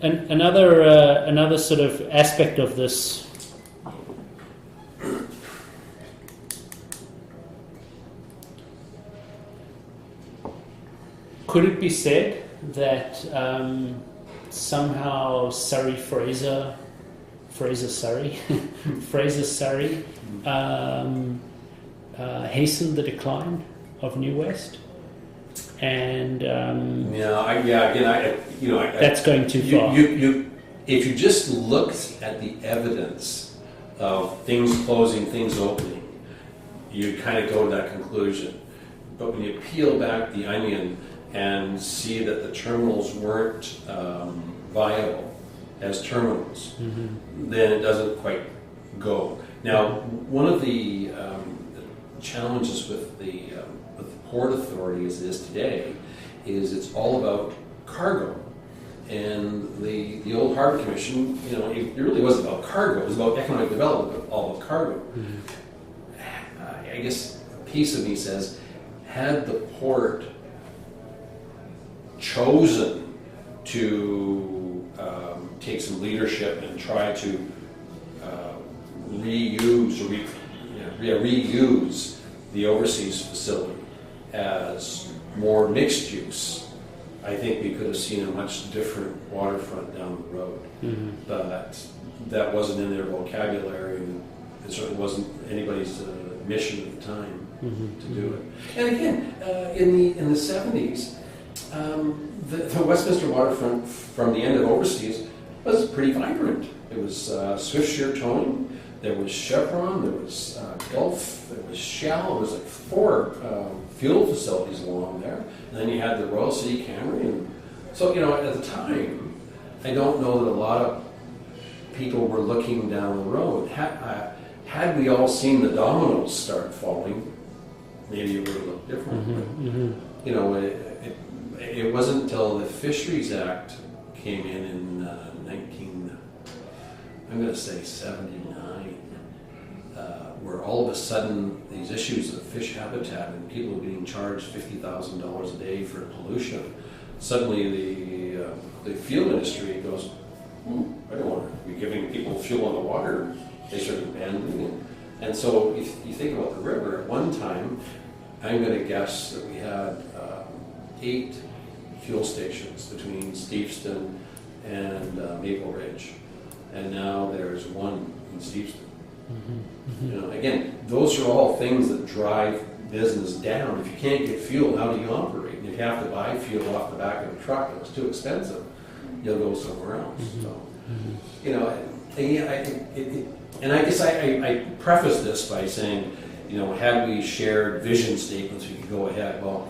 Another sort of aspect of this. Could it be said that somehow Fraser Surrey hastened the decline of New West, and that's going too far. If you just looked at the evidence of things closing, things opening, you kind of go to that conclusion. But when you peel back the onion and see that the terminals weren't viable as terminals, then it doesn't quite go. Now, one of the challenges with the Port Authority as it is today is it's all about cargo. And the old Harbour Commission, it really wasn't about cargo, it was about economic development, but all about cargo. I guess a piece of me says, had the port chosen to take some leadership and try to reuse the overseas facility as more mixed use, I think we could have seen a much different waterfront down the road. But that wasn't in their vocabulary, and it certainly wasn't anybody's mission at the time to do it. And again, in the 70s, the Westminster waterfront from the end of overseas was pretty vibrant. It was Swift Shear Towing, there was Chevron, there was Gulf, there was Shell. There was like 4 fuel facilities along there. And then you had the Royal City Camry. And so, at the time, I don't know that a lot of people were looking down the road. Had we all seen the dominoes start falling, maybe it would have looked different. It wasn't until the Fisheries Act came in 79, where all of a sudden these issues of fish habitat and people being charged $50,000 a day for pollution, suddenly the fuel industry goes, I don't want to be giving people fuel on the water. They started abandoning it. And so if you think about the river, at one time, I'm going to guess that we had 8 fuel stations between Steveston and Maple Ridge. And now there's 1 in Steveston. Again, those are all things that drive business down. If you can't get fuel, how do you operate? And if you have to buy fuel off the back of the truck and it's too expensive, you'll go somewhere else. So, you know, and I guess I preface this by saying, you know, had we shared vision statements, we could go ahead. Well,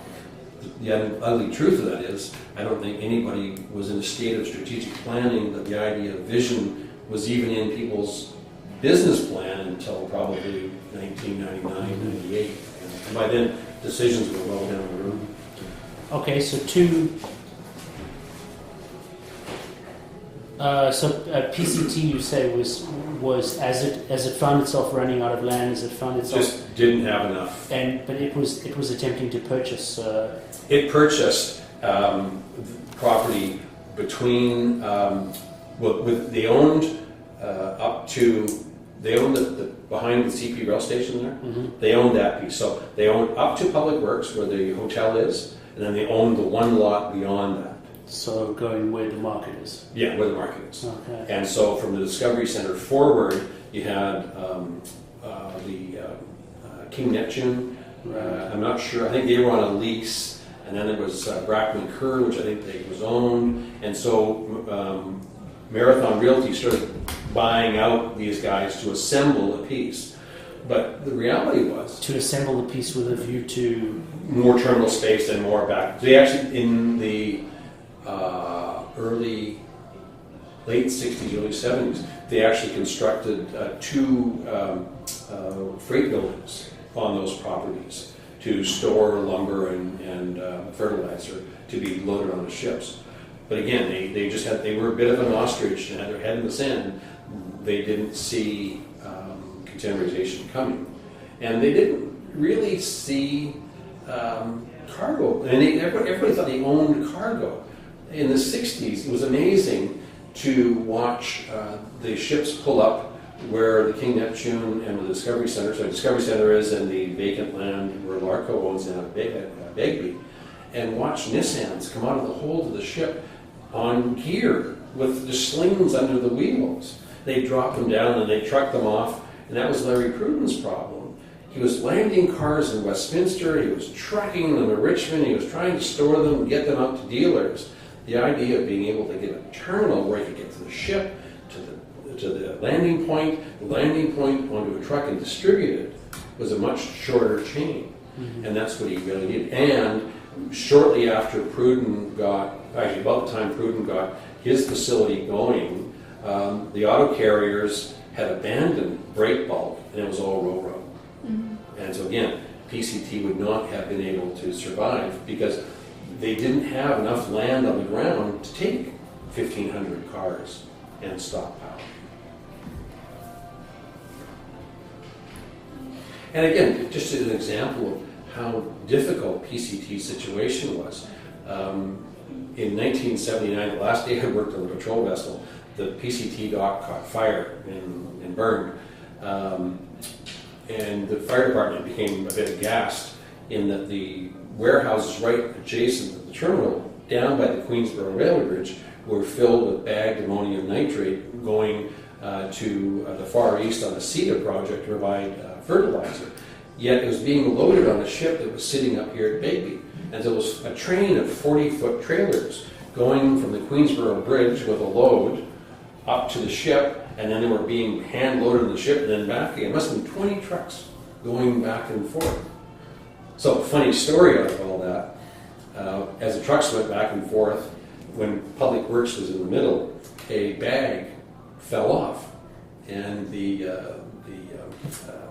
the ugly truth of that is, I don't think anybody was in a state of strategic planning that the idea of vision was even in people's business plan until probably 1999, 98. And by then, decisions were well down the road. Okay, so PCT, you say, was as it found itself running out of land, as it found itself just didn't have enough. But it was attempting to purchase. It purchased property between they owned the behind the CP rail station there. Mm-hmm. They owned that piece, so they owned up to Public Works where the hotel is, and then they owned the one lot beyond that. So going where the market is. Yeah, where the market is. Okay. And so from the Discovery Center forward, you had the King Neptune. I'm not sure. I think they were on a lease, and then there was Brackman Kerr, which I think they was owned. And so Marathon Realty started buying out these guys to assemble a piece. But the reality was to assemble the piece with a view to more terminal space and more back. They actually in the late 60s, early 70s, they actually constructed two freight buildings on those properties to store lumber and fertilizer to be loaded on the ships. But again, they were a bit of an ostrich and had their head in the sand. They didn't see containerization coming, and they didn't really see cargo. And everybody thought they owned cargo. In the 60s, it was amazing to watch the ships pull up where the King Neptune and the Discovery Center, so the Discovery Center is in the vacant land where Larco owns now Begbie, and watch Nissans come out of the hold of the ship on gear with the slings under the wheels. They dropped them down and they trucked them off, and that was Larry Pruden's problem. He was landing cars in Westminster, he was trucking them to Richmond, he was trying to store them and get them out to dealers. The idea of being able to get a terminal where you could get to the ship, to the landing point onto a truck and distribute it was a much shorter chain. Mm-hmm. And that's what he really needed. And shortly after about the time Pruden got his facility going, the auto carriers had abandoned break bulk, and it was all ro-ro. Mm-hmm. And so again, PCT would not have been able to survive because they didn't have enough land on the ground to take 1,500 cars and stockpile. And again, just as an example of how difficult PCT's situation was, in 1979, the last day I worked on the patrol vessel, the PCT dock caught fire and burned. And the fire department became a bit aghast in that the warehouses right adjacent to the terminal down by the Queensboro Railway Bridge were filled with bagged ammonium nitrate going to the Far East on the CETA project to provide fertilizer. Yet it was being loaded on a ship that was sitting up here at Begbie. And there was a train of 40-foot trailers going from the Queensboro Bridge with a load up to the ship, and then they were being hand-loaded on the ship and then back again. It must have been 20 trucks going back and forth. So, funny story out of all that, as the trucks went back and forth, when Public Works was in the middle, a bag fell off, and the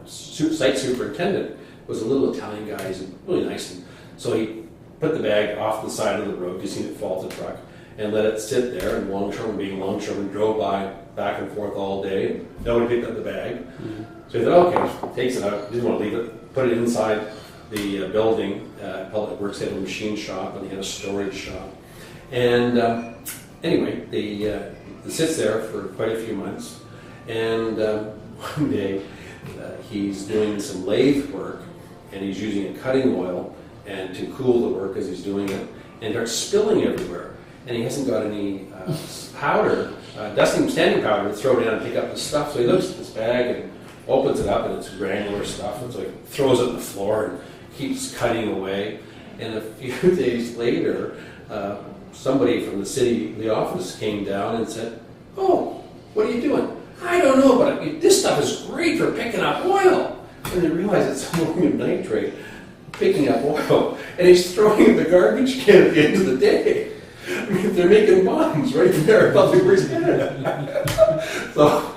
site superintendent was a little Italian guy. He's really nice, and so he put the bag off the side of the road, you seen it fall to the truck, and let it sit there, and longshoremen being longshoremen drove by back and forth all day. Nobody picked up the bag. Mm-hmm. So he thought, okay, takes it out, didn't want to leave it, put it inside the building. Public Works had a machine shop, and they had a storage shop. And anyway, it sits there for quite a few months, and one day he's doing some lathe work, and he's using a cutting oil and to cool the work as he's doing it, and it starts spilling everywhere. And he hasn't got any powder, standing powder to throw down and pick up the stuff. So he looks at this bag and opens it up, and it's granular stuff. And so he throws it on the floor and keeps cutting away. And a few days later, somebody from the office came down and said, "Oh, what are you doing?" "I don't know, but this stuff is great for picking up oil." And they realized it's ammonium nitrate picking up oil, and he's throwing it in the garbage can at the end of the day. I mean, they're making bombs right there above the Public Canada. So,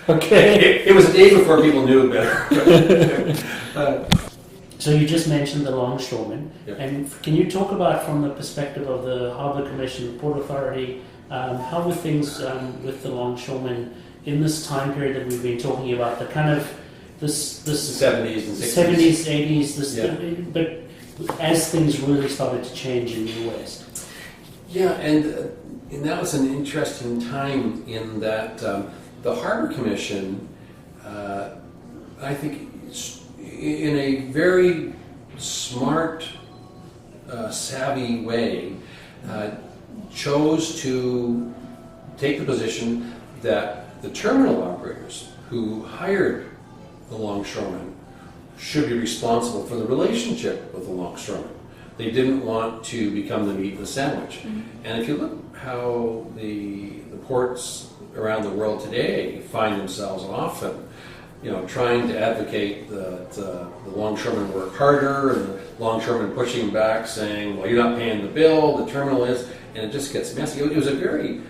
okay. It was a day before people knew better. So you just mentioned the longshoremen, Yep. and can you talk about, from the perspective of the Harbour Commission, Port Authority, how were things with the longshoremen in this time period that we've been talking about, the kind of this The 70s and 60s. 70s, 80s, Yeah. but as things really started to change in the West? Yeah, and that was an interesting time in that the Harbour Commission, I think, in a very smart, savvy way, chose to take the position that the terminal operators who hired the longshoremen should be responsible for the relationship with the longshoremen. They didn't want to become the meat in the sandwich. Mm-hmm. And if you look how the ports around the world today find themselves often, trying to advocate that the longshoremen work harder, and the longshoremen pushing back, saying, "Well, you're not paying the bill, the terminal is," and it just gets messy. It was a very,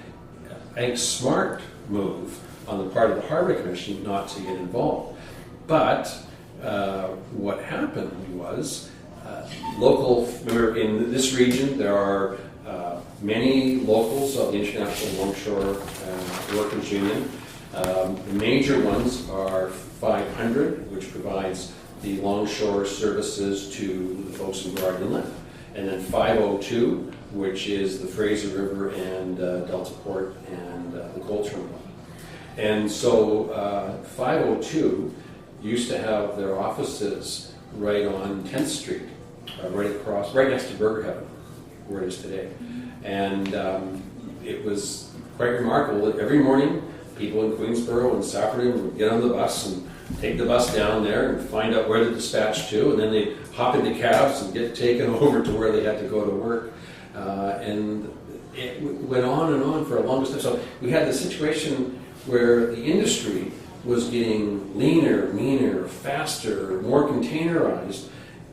I think, smart move on the part of the Harbour Commission not to get involved. But what happened was, remember, in this region there are many locals of the International Longshore Workers Union. The major ones are 500, which provides the longshore services to the folks in Burrard Inlet, and then 502, which is the Fraser River and Delta Port and the coal terminal. And so 502 used to have their offices right on 10th Street, right next to Burger Heaven, where it is today. And it was quite remarkable that every morning people in Queensborough and Saffordham would get on the bus and take the bus down there and find out where to dispatch to, and then they'd hop into cabs and get taken over to where they had to go to work. And it went on and on for a long time. So we had the situation where the industry was getting leaner, meaner, faster, more containerized,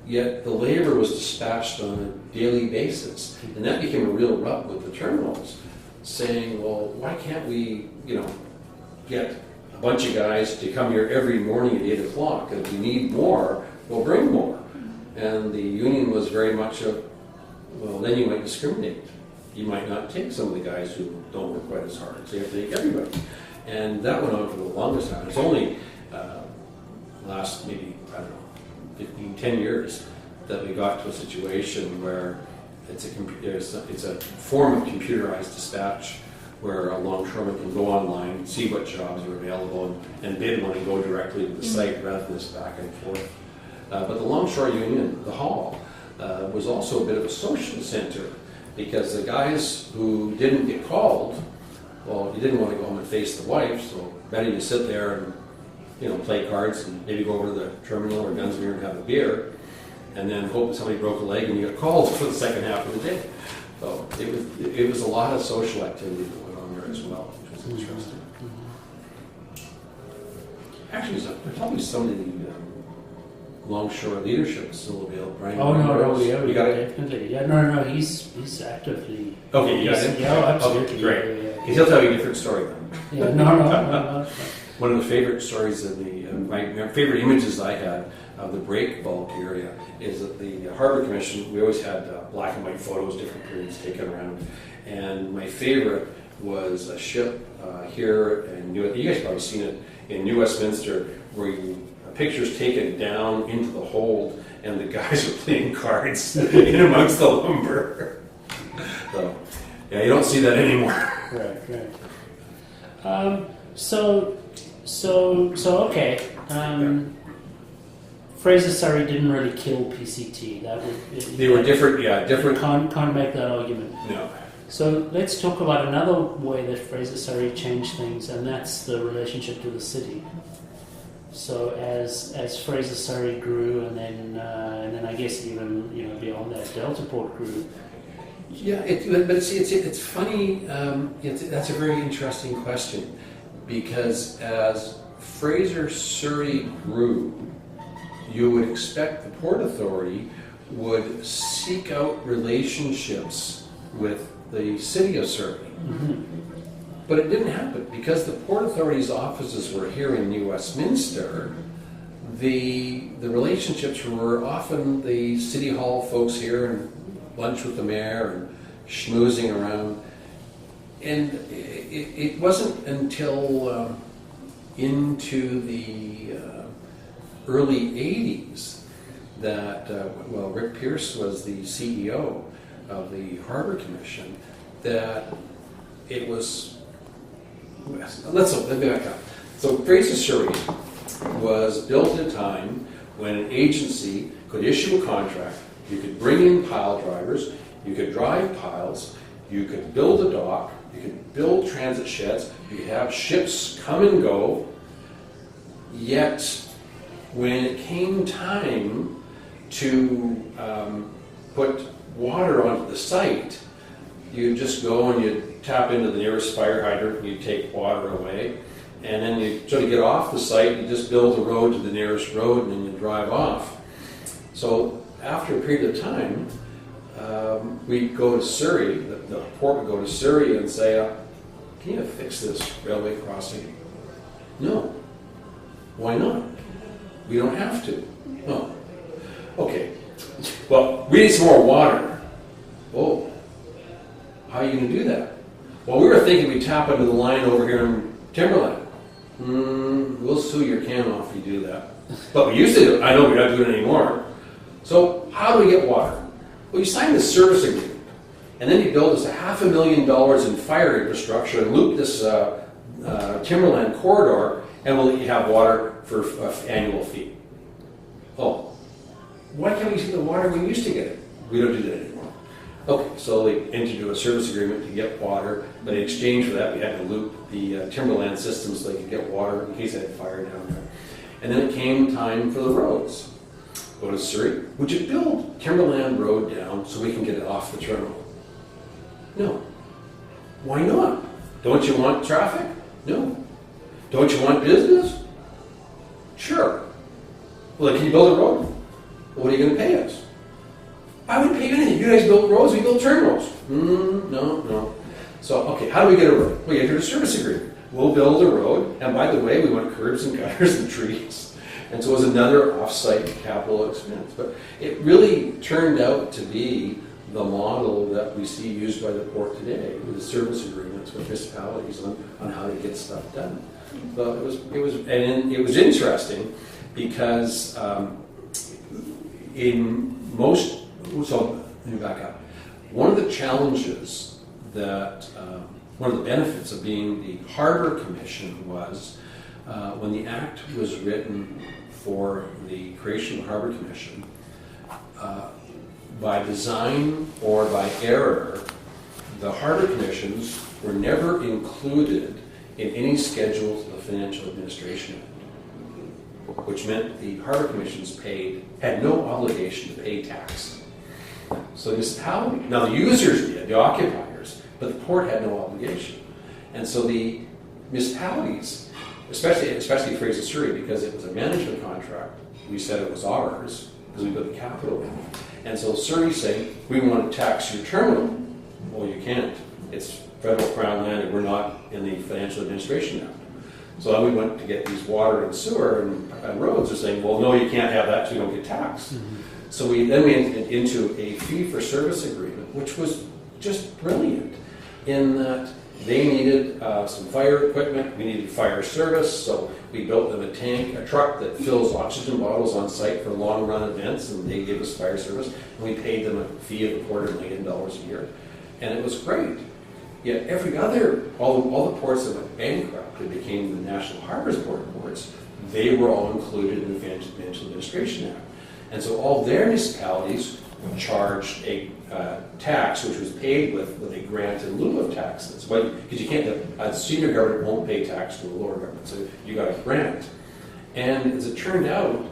yet the labor was dispatched on a daily basis. And that became a real rub with the terminals, saying, well, why can't we, get a bunch of guys to come here every morning at 8 o'clock, and if we need more, we'll bring more. And the union was very much well, then you might discriminate. You might not take some of the guys who don't work quite as hard, so you have to take everybody. And that went on for the longest time. It's only last maybe, 15, 10 years that we got to a situation where it's a form of computerized dispatch where a longshoreman can go online, see what jobs are available, and bid one and go directly to the site rather than this back and forth. But the Longshore Union, the Hall, was also a bit of a social center, because the guys who didn't get called, well, you didn't want to go home and face the wife, so better you sit there and play cards and maybe go over to the terminal or Dunsmuir and have a beer, and then hope that somebody broke a leg and you got called for the second half of the day. So it was a lot of social activity that went on there as well, which was interesting. Actually, there's probably somebody longshore leadership is still available, right? Oh no, yeah, you got it. Definitely. Yeah, no, he's actively. Okay, you got it. Yeah, absolutely. Okay, great. Yeah. Because he'll tell you a different story then. Yeah, no. One of the favorite stories in my favorite images I had of the break bulk area is that the Harbour Commission, we always had black and white photos, different periods taken around. And my favorite was a ship here in you guys probably seen it in New Westminster, where a picture's taken down into the hold and the guys are playing cards in amongst the lumber. So, yeah, you don't see that anymore. Right. So okay. Fraser Surrey didn't really kill PCT. They were different. Yeah, different. Can't make that argument. No. So let's talk about another way that Fraser Surrey changed things, and that's the relationship to the city. So as Fraser Surrey grew, and then I guess even beyond that, Delta Port grew. Yeah, but it's funny. That's a very interesting question, because as Fraser Surrey grew, you would expect the Port Authority would seek out relationships with the City of Surrey. Mm-hmm. But it didn't happen, because the Port Authority's offices were here in New Westminster. The relationships were often the City Hall folks here and lunch with the mayor and schmoozing around. And it wasn't until into the early 80s that, Rick Pierce was the CEO of the Harbour Commission, that it was, let me back up. So Fraser Surrey was built at a time when an agency could issue a contract, you could bring in pile drivers, you could drive piles, you could build a dock, you could build transit sheds, you could have ships come and go, yet when it came time to put water onto the site, you'd just go and you'd tap into the nearest fire hydrant and you'd take water away. And then you sort of get off the site, you just build a road to the nearest road and then you drive off. So after a period of time, we'd go to Surrey, the port would go to Surrey and say, can you fix this railway crossing? No. Why not? We don't have to. No. Okay. Well, we need some more water. Oh. How are you going to do that? Well, we were thinking we'd tap into the line over here in Timberland. We'll sue your can off if you do that. But we used to do it. I know we're not doing it anymore. So how do we get water? Well, you sign this service agreement, and then you build us $500,000 in fire infrastructure and loop this Timberland corridor, and we'll let you have water for annual fee. Oh, why can't we see the water we used to get it? We don't do that anymore. Okay, so they entered into a service agreement to get water, but in exchange for that, we had to loop the Timberland system so they could get water in case they had fire down there. And then it came time for the roads. Go to Surrey. Would you build Timberland Road down so we can get it off the terminal? No. Why not? Don't you want traffic? No. Don't you want business? Sure. Well, then can you build a road? Well, what are you going to pay us? I wouldn't pay you anything. You guys build roads, we build terminals. No. So, okay, how do we get a road? We enter a service agreement. We'll build a road, and by the way, we want curbs and gutters and trees. And so it was another off-site capital expense. But it really turned out to be the model that we see used by the port today, with the service agreements with municipalities on how to get stuff done. So it was interesting because so let me back up. One of the challenges that, one of the benefits of being the Harbour Commission was when the Act was written for the creation of the Harbour Commission, by design or by error, the Harbour Commissions were never included in any schedules of the Financial Administration Act, which meant the Harbour Commissions had no obligation to pay tax. So municipality, now the users did, the occupiers, but the port had no obligation. And so the municipalities, especially Fraser Surrey, because it was a management contract, we said it was ours, because we put the capital in. And so Surrey saying, we want to tax your terminal. Well, you can't. It's federal crown land and we're not in the Financial Administration Act. So then we went to get these water and sewer and roads. They're saying, well, no, you can't have that so you don't get taxed. Mm-hmm. So we entered into a fee-for-service agreement, which was just brilliant in that they needed some fire equipment, we needed fire service, so we built them a truck that fills oxygen bottles on site for long-run events, and they gave us fire service, and we paid them a fee of $250,000 a year. And it was great. Yet all the ports that went bankrupt and became the National Harbors Board ports, they were all included in the Financial Administration Act. And so all their municipalities charged a tax, which was paid with a grant in lieu of taxes. Because you can't, a senior government won't pay tax to a lower government, so you got a grant. And as it turned out,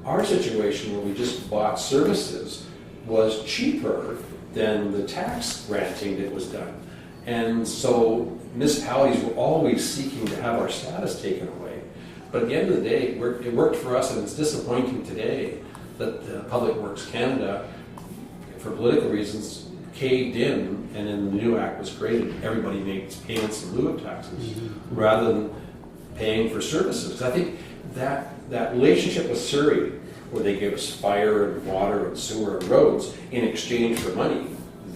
our situation where we just bought services was cheaper than the tax granting that was done. And so municipalities were always seeking to have our status taken away. But at the end of the day, it worked for us, and it's disappointing today that Public Works Canada, for political reasons, caved in, and then the new act was created. Everybody makes payments in lieu of taxes rather than paying for services. I think that relationship with Surrey, where they gave us fire and water and sewer and roads in exchange for money,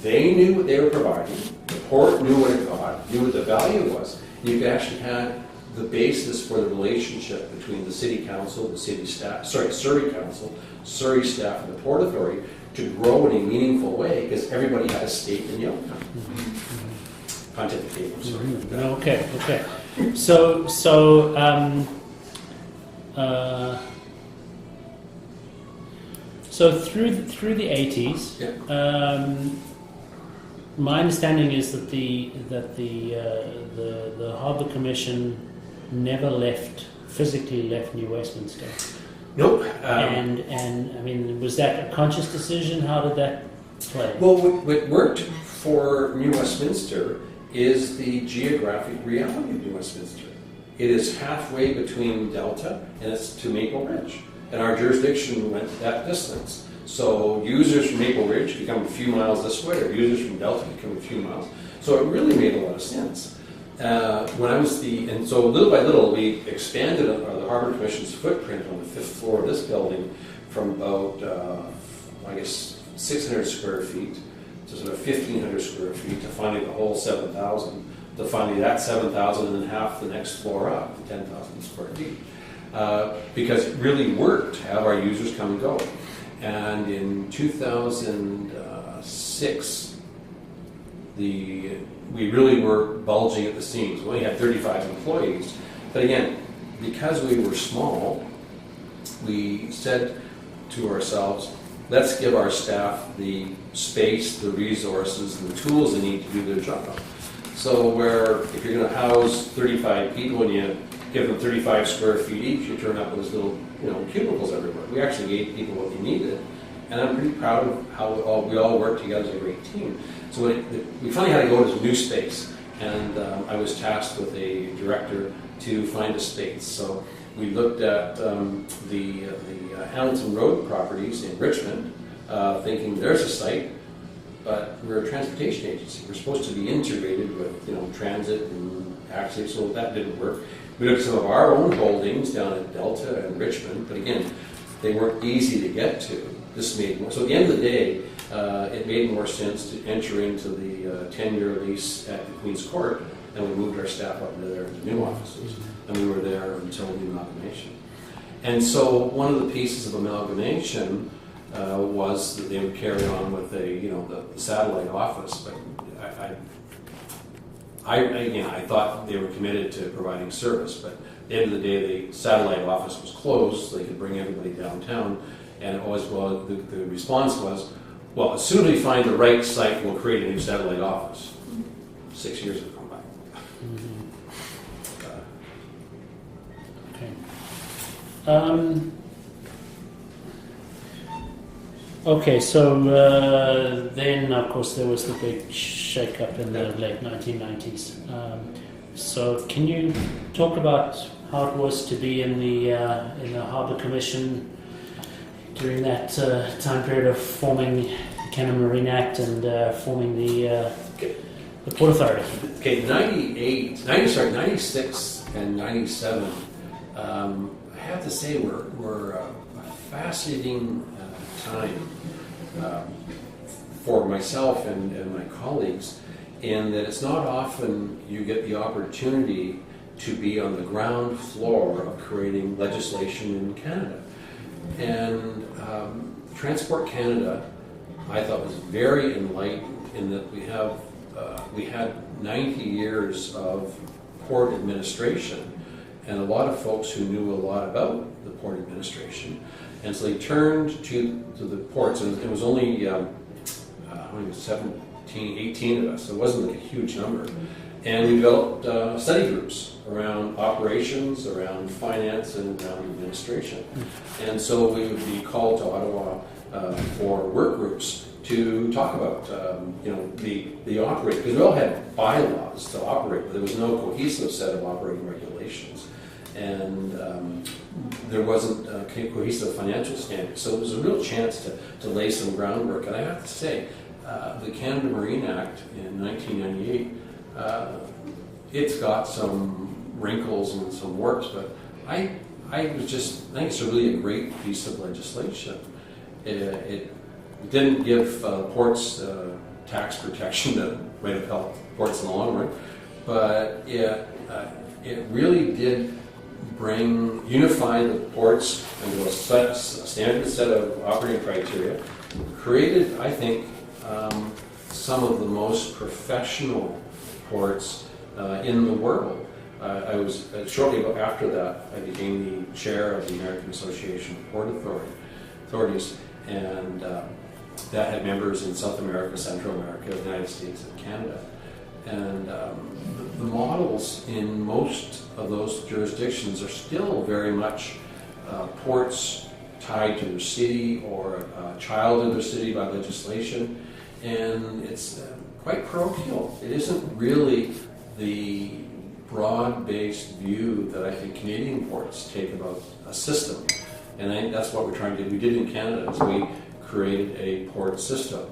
they knew what they were providing, the port knew what it got, knew what the value was. You could actually have the basis for the relationship between the city council, the city staff, Surrey council, Surrey staff, and the Port Authority to grow in a meaningful way because everybody had a stake in the outcome. Pontificate, I'm sorry. Okay. So through the 80s, my understanding is that the Harbour Commission never physically left New Westminster. Nope. And I mean, was that a conscious decision? How did that play? Well, what worked for New Westminster is the geographic reality of New Westminster. It is halfway between Delta and it's to Maple Ridge. And our jurisdiction went that distance. So users from Maple Ridge could come a few miles this way, or users from Delta could come a few miles. So it really made a lot of sense. And so little by little, we expanded the Harbour Commission's footprint on the 5th floor of this building from about, 600 square feet to sort of 1,500 square feet to finally the whole 7,000, to finally that 7,000 and then half the next floor up to 10,000 square feet. Because it really worked to have our users come and go. And in 2006, we really were bulging at the seams. We only had 35 employees. But again, because we were small, we said to ourselves, let's give our staff the space, the resources, and the tools they need to do their job. So where if you're going to house 35 people and you give them 35 square feet each, you turn up those little cubicles everywhere. We actually gave people what they needed. And I'm pretty proud of how we all worked together as a great team. So we finally had to go to this new space, and I was tasked with a director to find a space. So we looked at the Hamilton Road properties in Richmond, thinking there's a site, but we're a transportation agency. We're supposed to be integrated with transit and taxi, so that didn't work. We looked at some of our own holdings down at Delta and Richmond, but again, they weren't easy to get to. This made more. So at the end of the day, it made more sense to enter into the 10-year lease at the Queen's Court, and we moved our staff up there to new offices, and we were there until the amalgamation. And so one of the pieces of amalgamation was that they would carry on with the satellite office, but I thought they were committed to providing service, but at the end of the day, the satellite office was closed, so they could bring everybody downtown. And it always was, the response was, well, as soon as we find the right site, we'll create a new satellite office. 6 years have come by. Okay, so then, of course, there was the big shake-up in the late 1990s. So can you talk about how it was to be in the Harbour Commission during that time period of forming the Canada Marine Act and forming the Port Authority? Okay, 96 and 97, I have to say were a fascinating time for myself and my colleagues, in that it's not often you get the opportunity to be on the ground floor of creating legislation in Canada. And Transport Canada, I thought, was very enlightened in that we had 90 years of port administration, and a lot of folks who knew a lot about the port administration, and so they turned to the ports, and it was only 17, 18 of us, so it wasn't like a huge number, And we developed study groups around operations, around finance, and around administration. And so we would be called to Ottawa for work groups to talk about, the operating, because we all had bylaws to operate, but there was no cohesive set of operating regulations. And there wasn't cohesive financial standards. So it was a real chance to lay some groundwork. And I have to say, the Canada Marine Act in 1998, it's got some wrinkles and some warts, but I think it's really a great piece of legislation. It didn't give ports tax protection that might have helped ports in the long run, but it really did unify the ports into a standard set of operating criteria, created, I think, some of the most professional ports in the world. I was shortly after that, I became the chair of the American Association of Port Authorities, and that had members in South America, Central America, the United States, and Canada. And the models in most of those jurisdictions are still very much ports tied to their city or a child in their city by legislation, and it's quite parochial. It isn't really the broad-based view that I think Canadian ports take about a system. And I think that's what we're trying to do. We did in Canada, is we created a port system,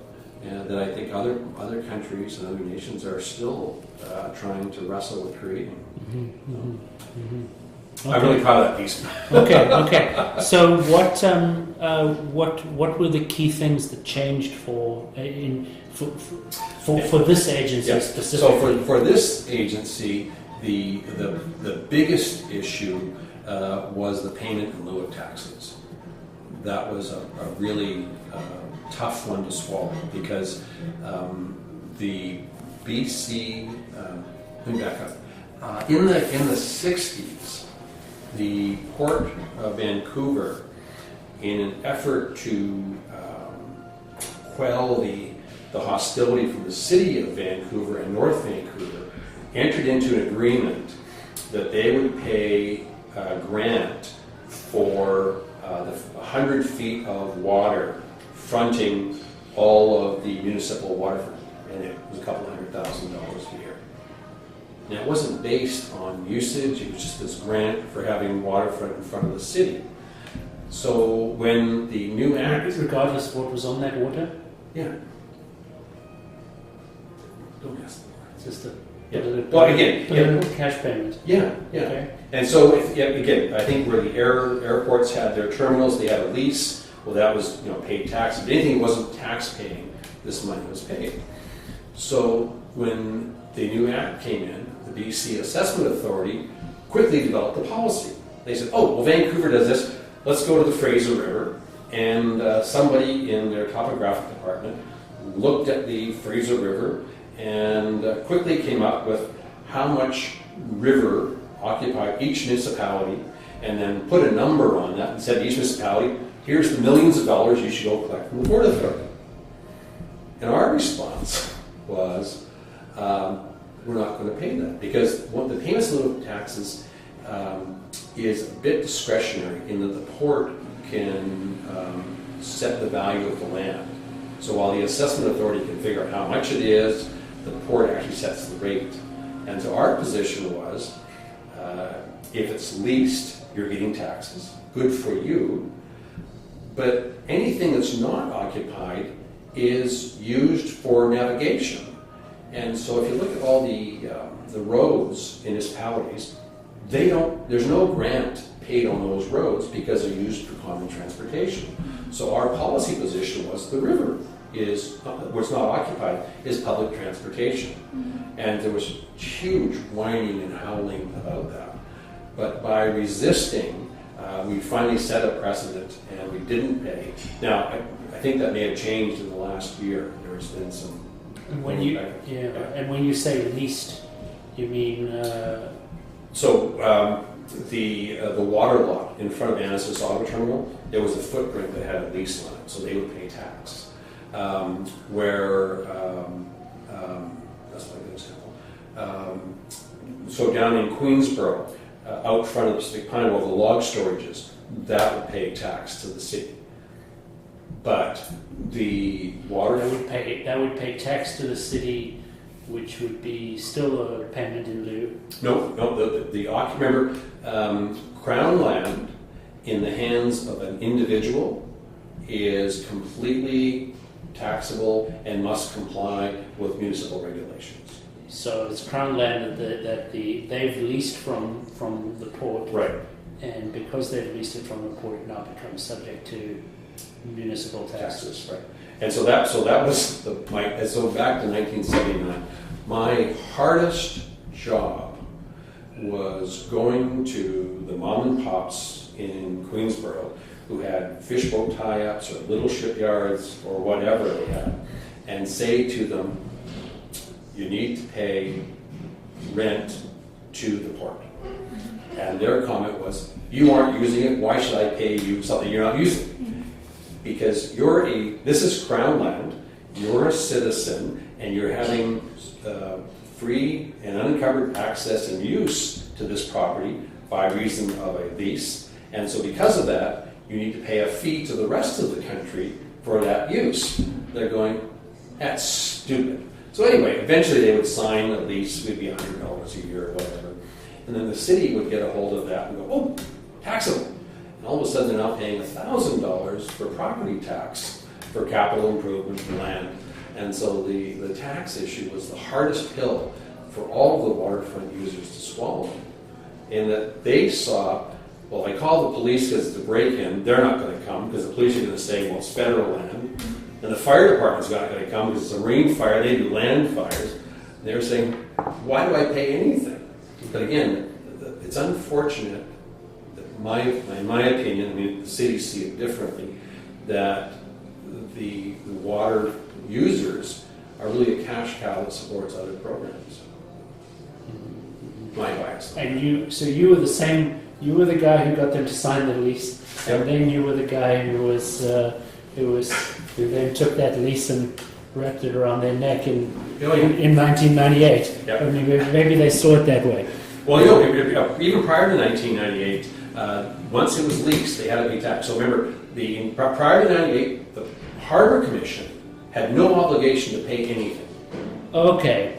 and that I think other countries and other nations are still trying to wrestle with creating. Okay. I'm really proud of that piece. Okay. So what were the key things that changed for this agency specifically? So for this agency, the biggest issue was the payment in lieu of taxes. That was a really tough one to swallow, because the BC, let me back up. In the 60s, the Port of Vancouver, in an effort to quell the hostility from the city of Vancouver and North Vancouver, entered into an agreement that they would pay a grant for the 100 feet of water fronting all of the municipal waterfront, and it was a couple $100,000 a year. Now, it wasn't based on usage, it was just this grant for having waterfront in front of the city. So when the new act... Regardless of what was on that water? Yeah. Don't ask the It's just a... cash payment. Yeah. Okay. And so, again, I think where the airports had their terminals, they had a lease. Well, that was paid tax. If anything wasn't tax paying, this money was paid. So when the new act came in, the BC Assessment Authority quickly developed a policy. They said, Vancouver does this. Let's go to the Fraser River. And somebody in their topographic department looked at the Fraser River and quickly came up with how much river occupied each municipality, and then put a number on that and said to each municipality, here's the millions of dollars you should go collect from the Port Authority. And our response was, we're not going to pay that, because the payments in lieu of taxes is a bit discretionary in that the port can set the value of the land. So while the assessment authority can figure out how much it is, the port actually sets the rate. And so our position was, if it's leased, you're getting taxes. Good for you. But anything that's not occupied is used for navigation. And so if you look at all the roads in municipalities, there's no grant paid on those roads because they're used for common transportation. So our policy position was the river what's not occupied is public transportation. And there was huge whining and howling about that. But by resisting, we finally set a precedent and we didn't pay. Now, I think that may have changed in the last year. There's been some... And when you say leased, you mean... The water lot in front of Anna's Auto Terminal, there was a footprint that had a lease on it, so they would pay tax. That's not a good example. So down in Queensborough, out front of the Pacific Pine, where the log storages, that would pay tax to the city. But the water that would pay tax to the city, which would be still a payment in lieu. No. Remember, Crown land in the hands of an individual is completely taxable and must comply with municipal regulations. So it's Crown land that they've leased from the port, right? And because they've leased it from the port, it now becomes subject to municipal taxes. Right? And so that was so back to 1979. My hardest job was going to the mom and pops in Queensborough who had fishboat tie-ups or little shipyards or whatever they had, and say to them, you need to pay rent to the port. And their comment was, you aren't using it, why should I pay you something you're not using? Because this is Crown land, you're a citizen, and you're having free and unencumbered access and use to this property by reason of a lease. And so because of that, you need to pay a fee to the rest of the country for that use. They're going, that's stupid. So anyway, eventually they would sign a lease, it would be $100 a year or whatever. And then the city would get a hold of that and go, oh, taxable. And all of a sudden they're now paying $1,000 for property tax for capital improvement and land. And so the tax issue was the hardest pill for all of the waterfront users to swallow. In that they saw, well, if I call the police because it's a break-in, they're not going to come because the police are going to say, well, it's federal land. And the fire department's not going to come because it's a marine fire, they do land fires. They're saying, why do I pay anything? But again, it's unfortunate that in my opinion, I mean, the cities see it differently, that the water users are really a cash cow that supports other programs. My bias. And you were the guy who got them to sign the lease, Yep. and then you were the guy who then took that lease and wrapped it around their neck in 1998. Yep. I mean, maybe they saw it that way. Well, even prior to 1998, once it was leased, they had to be taxed. So remember, prior to 98, the Harbor Commission had no obligation to pay anything. Okay.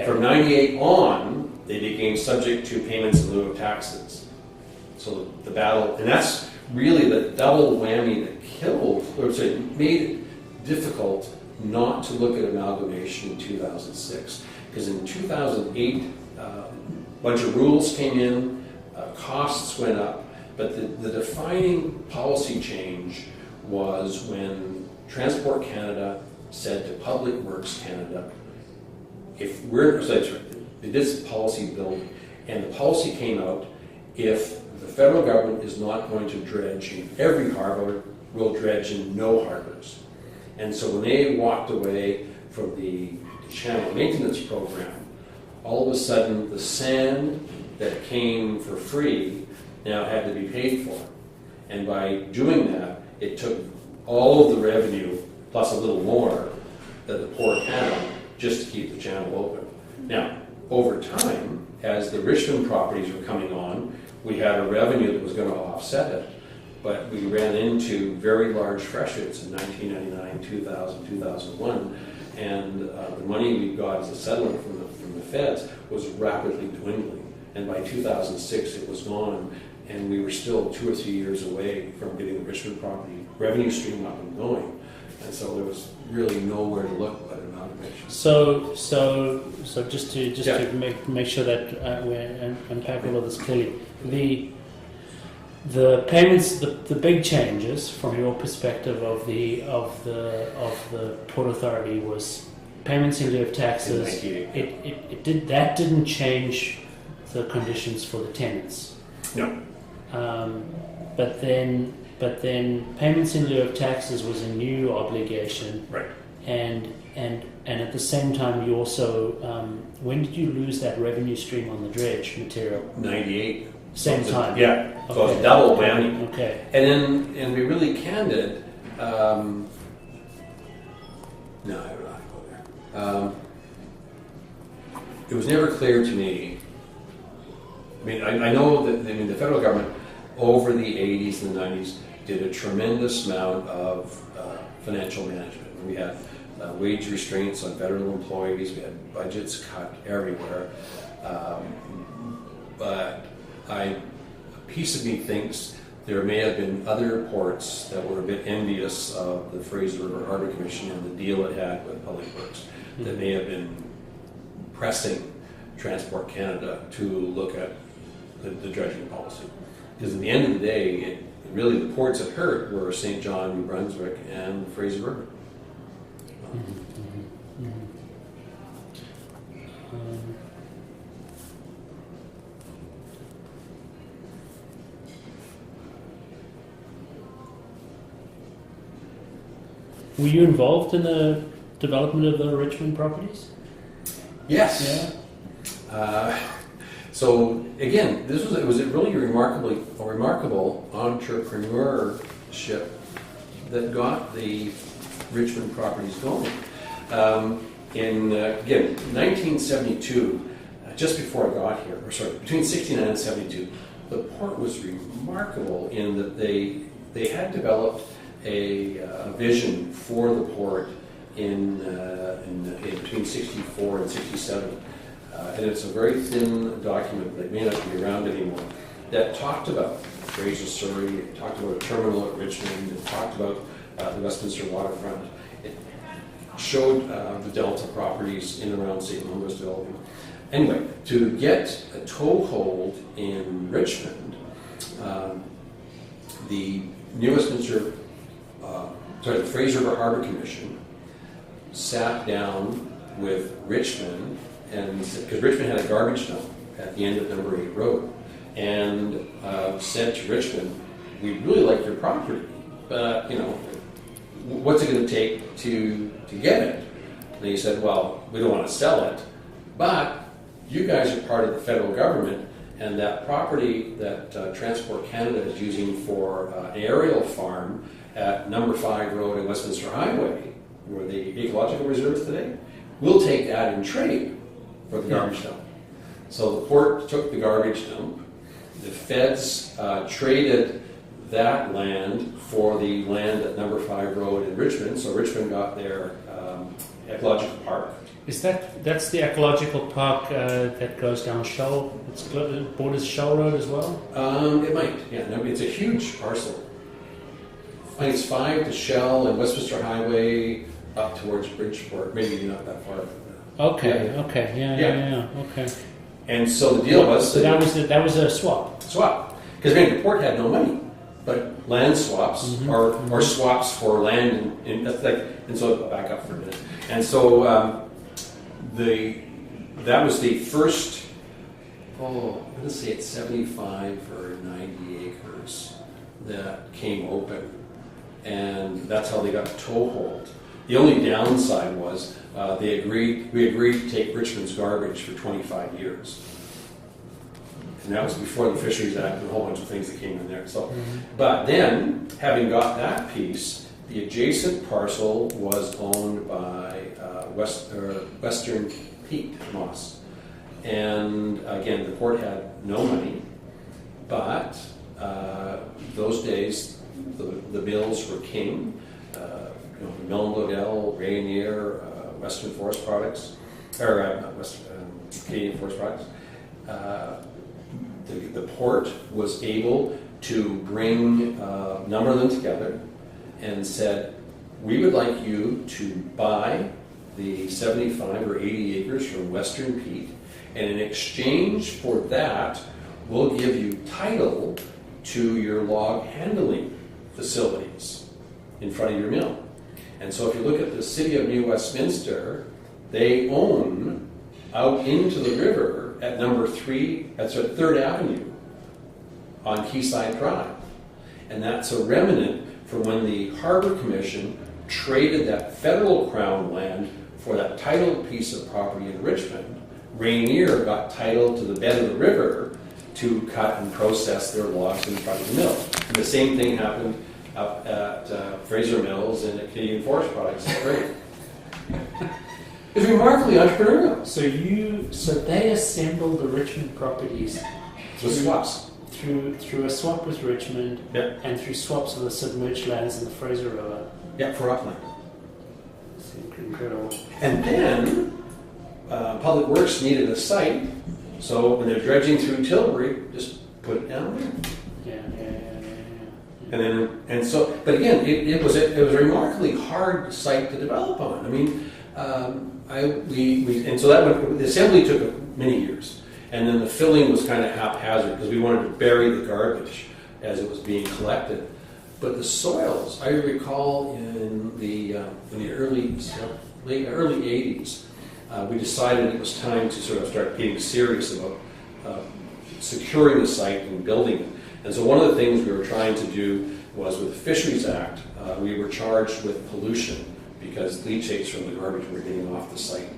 From 98 on, they became subject to payments in lieu of taxes. So the battle, and that's really the double whammy that made it difficult not to look at amalgamation in 2006. Because in 2008, a bunch of rules came in, costs went up, but the defining policy change was when Transport Canada said to Public Works Canada, if we're, they did policy building, and the policy came out, if the federal government is not going to dredge in every harbor, we'll dredge in no harbors. And so when they walked away from the channel maintenance program, all of a sudden the sand that came for free now had to be paid for. And by doing that, it took all of the revenue, plus a little more, that the port had just to keep the channel open. Now, over time, as the Richmond properties were coming on, we had a revenue that was going to offset it. But we ran into very large freshets in 1999, 2000, 2001, and the money we got as a settlement from the feds was rapidly dwindling. And by 2006, it was gone, and we were still 2 or 3 years away from getting the Richmond property revenue stream up and going. And so there was really nowhere to look but amalgamation. So just to make sure that we unpack all of this clearly, the payments, the big changes from your perspective of the Port Authority was payments in lieu of taxes. It didn't change the conditions for the tenants. No. But then payments in lieu of taxes was a new obligation. Right. And at the same time, you also when did you lose that revenue stream on the dredge material? 98. Same time. Yeah. So it was double whammy. Okay. And then, be really candid, no, I don't know how to go there. it was never clear to me. I mean, I know that the federal government over the 80s and the 90s did a tremendous amount of financial management. We had wage restraints on federal employees. We had budgets cut everywhere. But a piece of me thinks there may have been other ports that were a bit envious of the Fraser River Harbour Commission and the deal it had with Public Works, that may have been pressing Transport Canada to look at the dredging policy. Because at the end of the day, really the ports that hurt were St. John, New Brunswick, and the Fraser River. Were you involved in the development of the Richmond properties? Yes. Yeah. So again, it was a really remarkable entrepreneurship that got the Richmond properties going. In 1972, just before I got here, between 69 and 72, the port was remarkable in that they had developed a vision for the port in between 64 and 67. And it's a very thin document that may not be around anymore, that talked about Fraser, Surrey, it talked about a terminal at Richmond, it talked about the Westminster waterfront. It showed the Delta properties in and around St. Louis developing. Anyway, to get a toehold in Richmond, the the Fraser River Harbour Commission sat down with Richmond, and because Richmond had a garbage dump at the end of number 8 road, and said to Richmond, "We'd really like your property, but what's it going to take to get it?" And he said, "Well, we don't want to sell it, but you guys are part of the federal government, and that property that Transport Canada is using for an aerial farm at number 5 road and Westminster Highway, where the ecological reserve is today, we'll take that in trade for the garbage dump." So the port took the garbage dump. The feds traded that land for the land at number 5 road in Richmond. So Richmond got their ecological park. That's the ecological park that goes down Shell? It borders Shell Road as well? It might, yeah. No, it's a huge parcel. I think it's 5 to Shell and Westminster Highway up towards Bridgeport. Maybe not that far. Okay. Yeah. Okay. And so the deal was so that was a swap. Because the port had no money, but land swaps or swaps for land, and so I'll back up for a minute. And so that was the first. I'm going to say it's 75 or 90 acres that came open, and that's how they got a toehold. The only downside was we agreed to take Richmond's garbage for 25 years. And that was before the Fisheries Act and a whole bunch of things that came in there. So, but then, having got that piece, the adjacent parcel was owned by Western Pete, Domaas. And again, the port had no money, but those days the mills were king. Milne Lodell, Rainier, Western Forest Products, or Canadian Forest Products. The port was able to bring a number of them together and said, "We would like you to buy the 75 or 80 acres from Western Pete, and in exchange for that, we'll give you title to your log handling facilities in front of your mill." And so if you look at the city of New Westminster, they own out into the river at number 3, that's at 3rd Avenue on Quayside Drive. And that's a remnant from when the Harbour Commission traded that federal crown land for that titled piece of property in Richmond. Rainier got title to the bed of the river to cut and process their logs in front of the mill. And the same thing happened up at Fraser Mills and at Canadian Forest Products. Great. It's remarkably entrepreneurial. So they assembled the Richmond properties With swaps. through a swap with Richmond, Yep. and through swaps of the submerged lands in the Fraser River. Yep, for upland. It's incredible. And then Public Works needed a site, so when they're dredging through Tilbury, just put it down there. But again, it was a remarkably hard site to develop on. I mean, so the assembly took many years, and then the filling was kind of haphazard because we wanted to bury the garbage as it was being collected. But the soils, I recall in the early 80s, we decided it was time to sort of start getting serious about securing the site and building it. And so one of the things we were trying to do was with the Fisheries Act, we were charged with pollution because leachates from the garbage were getting off the site.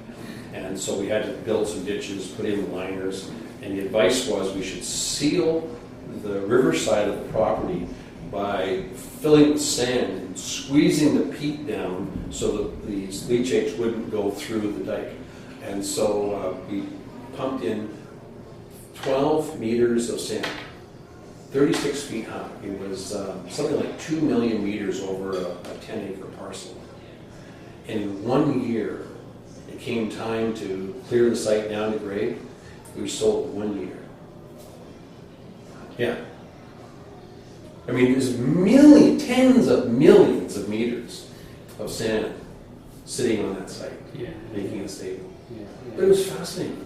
And so we had to build some ditches, put in liners, and the advice was we should seal the riverside of the property by filling it with sand and squeezing the peat down so that these leachates wouldn't go through the dike. And so we pumped in 12 meters of sand, 36 feet high. It was something like 2 million meters over a 10-acre parcel. And in 1 year, it came time to clear the site down to grade. We sold 1 year. Yeah. I mean, there's tens of millions of meters of sand sitting on that site, making it stable. But it was fascinating.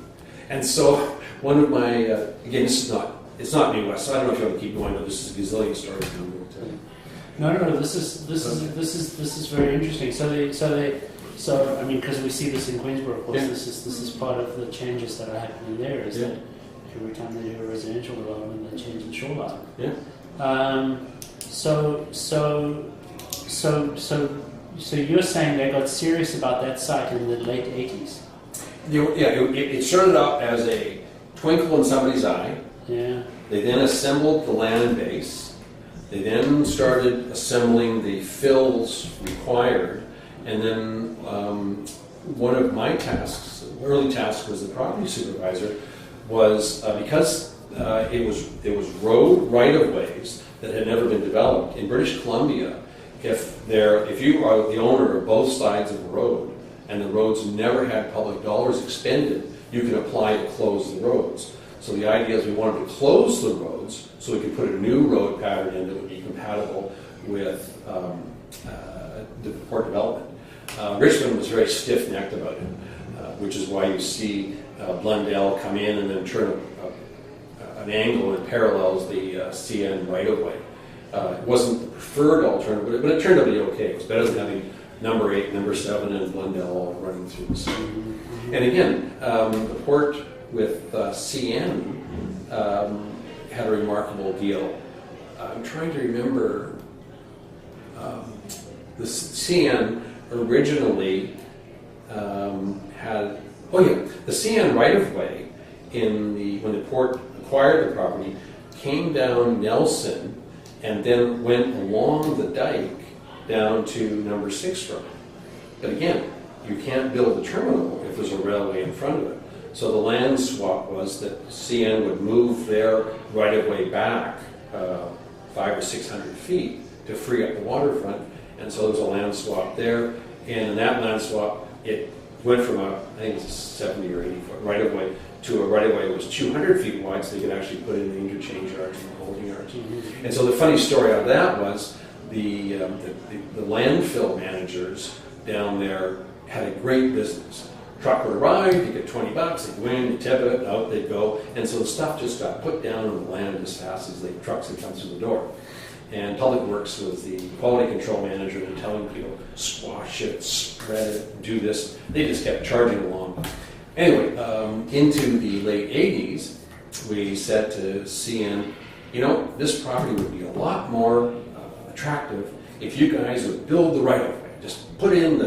And so one of my, again, it's not me, Wes, so I don't know if you want to keep going, but this is a gazillion stories I'm going to tell you. No, this is very interesting. So I mean, because we see this in Queensborough, of course, this is part of the changes that are happening there. Is that every time they do a residential development, they change the shoreline. Yeah. So you're saying they got serious about that site in the late 80s? It started out as a twinkle in somebody's eye. Yeah. They then assembled the land base. They then started assembling the fills required. And then one of my early tasks was the property supervisor, was because it was road right-of-ways that had never been developed. In British Columbia, if you are the owner of both sides of a road and the roads never had public dollars expended, you can apply to close the roads. So the idea is we wanted to close the roads so we could put a new road pattern in that would be compatible with the port development. Richmond was very stiff-necked about it, which is why you see Blundell come in and then turn an angle that parallels the CN right-of-way. It wasn't the preferred alternative, but it turned out to be okay. It was better than having number 8, number 7, and Blundell all running through the city. And again, the port with CN had a remarkable deal. I'm trying to remember, the CN originally the CN right-of-way when the port acquired the property came down Nelson and then went along the dike down to number 6 road. But again, you can't build a terminal if there's a railway in front of it. So the land swap was that CN would move their right-of-way back 500 or 600 feet to free up the waterfront, and so there was a land swap there. And in that land swap, it went from I think it was a 70 or 80 foot right-of-way to a right-of-way that was 200 feet wide, so they could actually put in the interchange yards and the holding yards. Mm-hmm. And so the funny story out of that was the landfill managers down there had a great business. Truck would arrive, you get $20, they'd go in, you tip it, out they'd go. And so the stuff just got put down on the land as fast as the trucks had come through the door. And Public Works was the quality control manager and telling people, squash it, spread it, do this. They just kept charging along. Anyway, into the late 80s, we said to CN, this property would be a lot more attractive if you guys would build the right-of-way. Just put in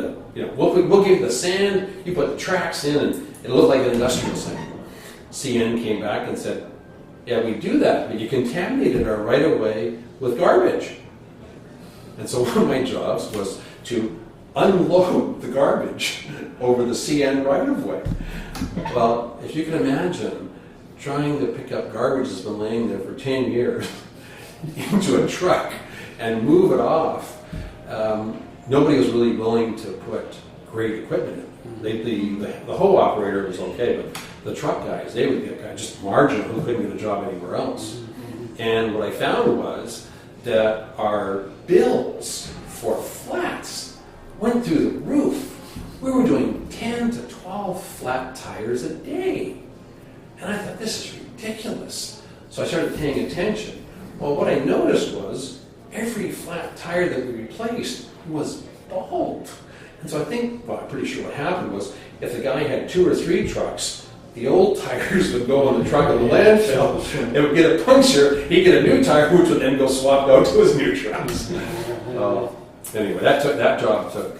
we'll give you the sand, you put the tracks in, and it'll look like an industrial site. CN came back and said, yeah, we do that, but you contaminated our right-of-way with garbage. And so one of my jobs was to unload the garbage over the CN right-of-way. Well, if you can imagine trying to pick up garbage that's been laying there for 10 years into a truck and move it off, nobody was really willing to put great equipment in. The hoe operator was okay, but the truck guys, they would get just marginal who couldn't get a job anywhere else. And what I found was that our bills for flats went through the roof. We were doing 10 to 12 flat tires a day. And I thought, this is ridiculous. So I started paying attention. Well, what I noticed was every flat tire that we replaced was bald. And so I think, well, I'm pretty sure what happened was if the guy had 2 or 3 trucks, the old tires would go on the truck in the landfill. It would get a puncture. He'd get a new tire, which would then go swapped out to his new trucks. Anyway, that job took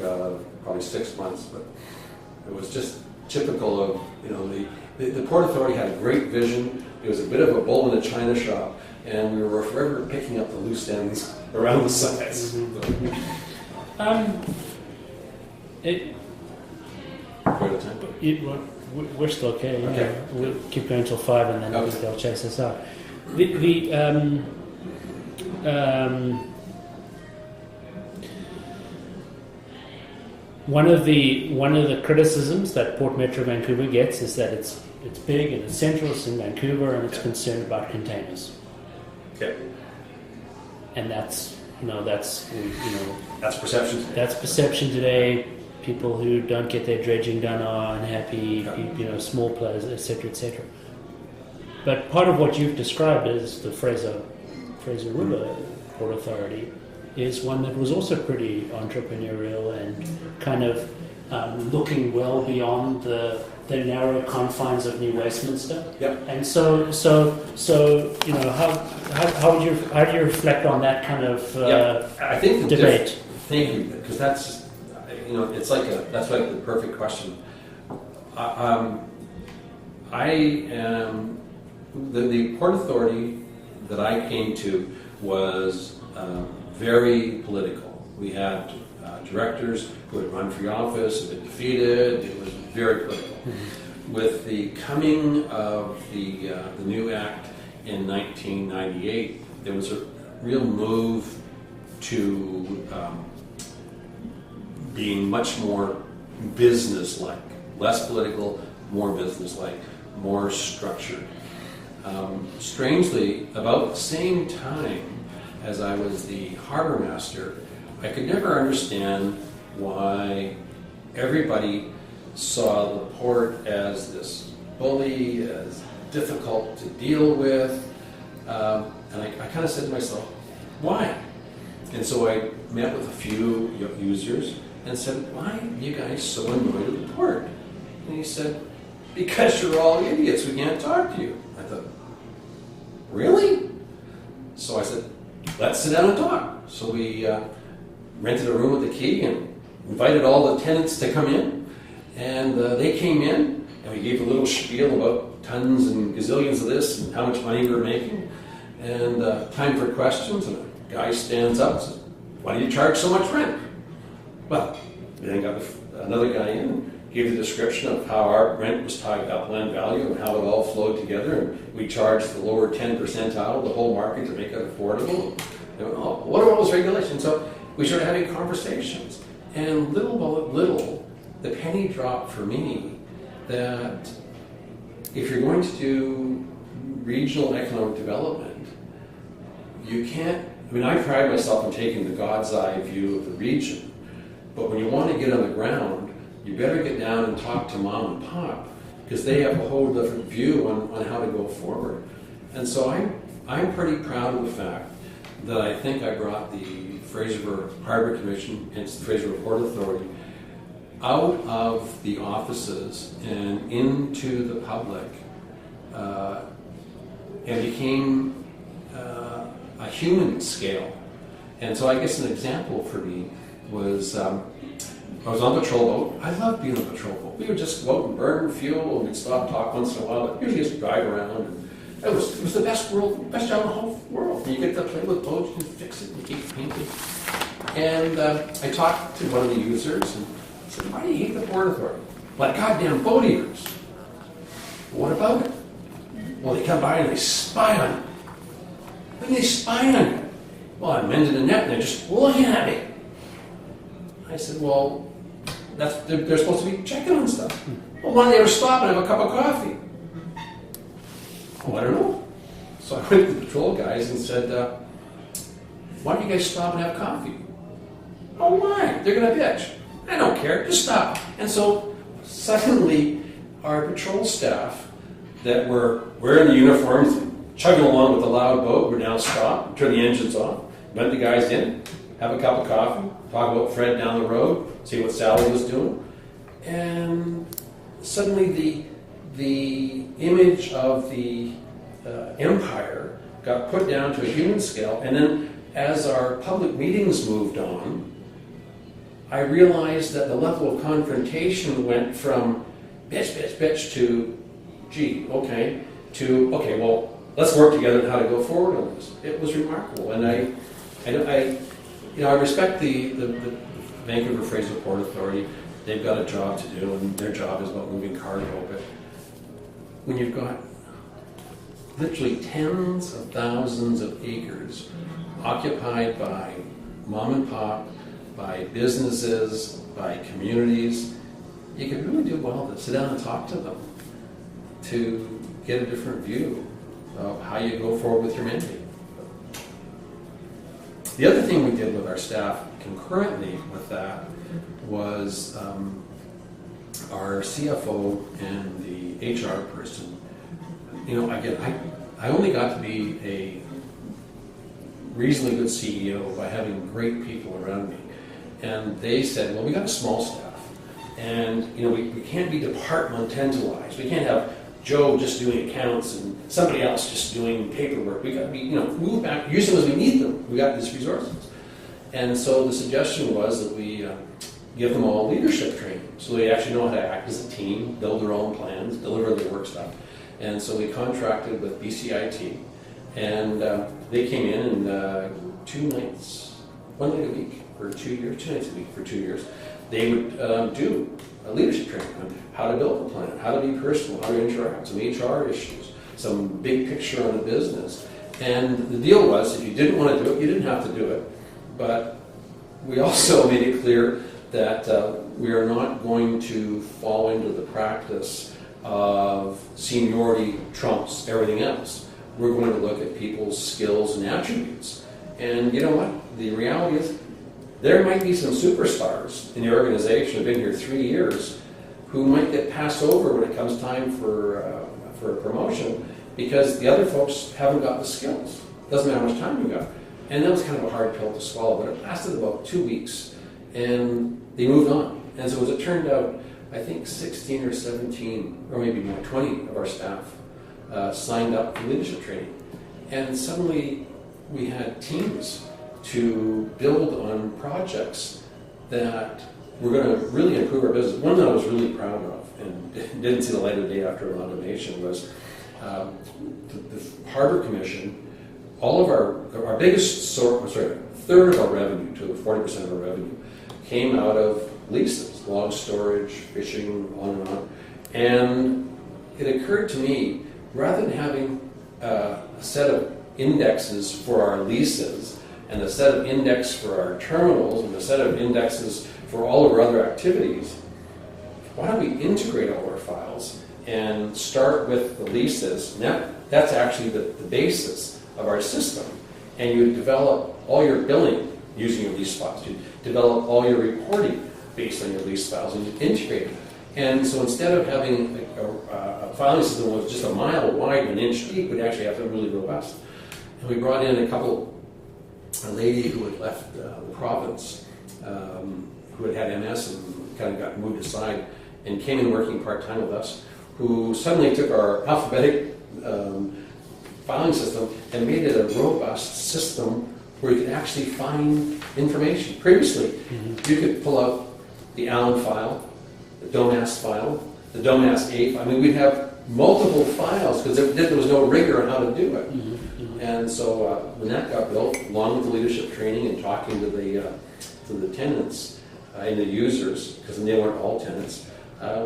probably 6 months, but it was just typical of, the Port Authority had a great vision. It was a bit of a bull in a china shop, and we were forever picking up the loose ends around the sides. We're still okay. Okay. We'll keep going till 5, and then I think they'll chase us out. One of the criticisms that Port Metro Vancouver gets is that it's big and it's central, it's in Vancouver, and it's concerned about containers. Okay. And that's perception today. That's perception today. People who don't get their dredging done are unhappy. Small players, etc., etc. But part of what you've described as the Fraser River Port Authority is one that was also pretty entrepreneurial and kind of looking well beyond the narrow confines of New Westminster. Yep. And so how do you reflect on that kind of I think the debate? Thank you, because that's that's like the perfect question. I am the Port Authority that I came to was very political. We had directors who had run for office, had been defeated. It was very political. Mm-hmm. With the coming of the new act in 1998, there was a real move to being much more business-like, less political, more business-like, more structured. Strangely, about the same time as I was the harbor master, I could never understand why everybody saw the port as this bully, as difficult to deal with. And I kind of said to myself, why? And so I met with a few users and said, why are you guys so annoyed at the port? And he said, because you're all idiots, we can't talk to you. I thought, really? So I said, let's sit down and talk. So we rented a room with a key and invited all the tenants to come in. And they came in, and we gave a little spiel about tons and gazillions of this and how much money we were making. And time for questions, and a guy stands up and says, why do you charge so much rent? Well, we then got another guy in and gave the description of how our rent was tied to upland value and how it all flowed together, and we charged the lower 10 percentile of the whole market to make it affordable. And went, oh, what are all those regulations? So we started having conversations, and little by little, the penny dropped for me that if you're going to do regional economic development, you can't, I pride myself on taking the God's eye view of the region, but when you want to get on the ground, you better get down and talk to mom and pop, because they have a whole different view on how to go forward. And so I'm pretty proud of the fact that I think I brought the Fraser River Harbor Commission and the Fraser River Port Authority out of the offices and into the public, and became a human scale. And so I guess an example for me was I was on a patrol boat. I loved being on a patrol boat. We would just go out and burn fuel, and we'd stop, talk once in a while, but usually just drive around. And it was the best job in the whole world. You get to play with boats and fix it and keep painting. And I talked to one of the users and I said, why do you hate the Port Authority? Like goddamn boat eaters. What about it? Well, they come by and they spy on you. When they spy on you? Well, I'm mending the net and they're just looking at me. I said, well, they're supposed to be checking on stuff. Well, why don't they ever stop and have a cup of coffee? Oh, I don't know. So I went to the patrol guys and said, why don't you guys stop and have coffee? Oh, why? They're going to bitch. I don't care. Just stop. And so suddenly our patrol staff that were wearing the uniforms, chugging along with the loud boat, were now stopped, turn the engines off, let the guys in, have a cup of coffee, talk about Fred down the road, see what Sally was doing. And suddenly the image of the empire got put down to a human scale. And then as our public meetings moved on, I realized that the level of confrontation went from bitch, bitch, bitch to, gee, okay, to, okay, well, let's work together on how to go forward on this. It was remarkable. And I respect the Vancouver Fraser Port Authority. They've got a job to do, and their job is about moving cargo. But when you've got literally tens of thousands of acres occupied by mom and pop, by businesses, by communities, you could really do well to sit down and talk to them to get a different view of how you go forward with your mandate. The other thing we did with our staff concurrently with that was our CFO and the HR person. You know, again, I only got to be a reasonably good CEO by having great people around me. And they said, well, we got a small staff, and you know, we can't be departmentalized. We can't have Joe just doing accounts and somebody else just doing paperwork. We got to be, you know, move back, use them as we need them. We got these resources. And so the suggestion was that we give them all leadership training, so they actually know how to act as a team, build their own plans, deliver their work stuff. And so we contracted with BCIT, and they came in and 2 nights, 1 night a week for 2 years, 2 nights a week for 2 years. They would do a leadership training on how to build a plan, how to be personal, how to interact, some HR issues, some big picture on the business. And the deal was, if you didn't want to do it, you didn't have to do it. But we also made it clear that we are not going to fall into the practice of seniority trumps everything else. We're going to look at people's skills and attributes. And you know what? The reality is, there might be some superstars in the organization who've been here 3 years who might get passed over when it comes time for a promotion because the other folks haven't got the skills. Doesn't matter how much time you got. And that was kind of a hard pill to swallow, but it lasted about 2 weeks, and they moved on. And so as it turned out, I think 16 or 17, or maybe more, 20 of our staff signed up for leadership training. And suddenly we had teams to build on projects that were going to really improve our business. One that I was really proud of and didn't see the light of day after amalgamation was the Harbour Commission. All of our biggest third of our revenue to 40% of our revenue came out of leases, log storage, fishing, on and on. And it occurred to me, rather than having a set of indexes for our leases and a set of index for our terminals and a set of indexes for all of our other activities, why don't we integrate all our files and start with the leases? And that's actually the basis of our system. And you develop all your billing using your lease files. You develop all your reporting based on your lease files, and you integrate it. And so instead of having a filing system that was just a mile wide and an inch deep, we'd actually have to be really robust. And we brought in a lady who had left the province, who had had MS and kind of got moved aside, and came in working part-time with us, who suddenly took our alphabetic filing system and made it a robust system where you could actually find information. Previously, you could pull out the Allen file, the Domaas file, the Domaas A file. I mean, we'd have multiple files because there was no rigor on how to do it. And so when that got built, along with the leadership training and talking to the tenants and the users, because they weren't all tenants,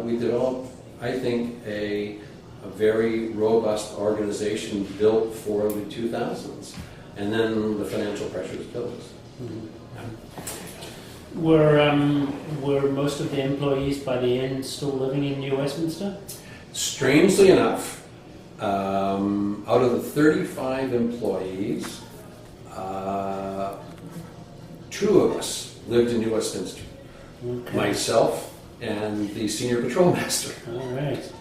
we developed, I think, a very robust organization built for the 2000s. And then the financial pressures built. Were most of the employees by the end still living in New Westminster? Strangely enough, out of the 35 employees, 2 of us lived in New Westminster. Okay. Myself and the senior patrol master. All right.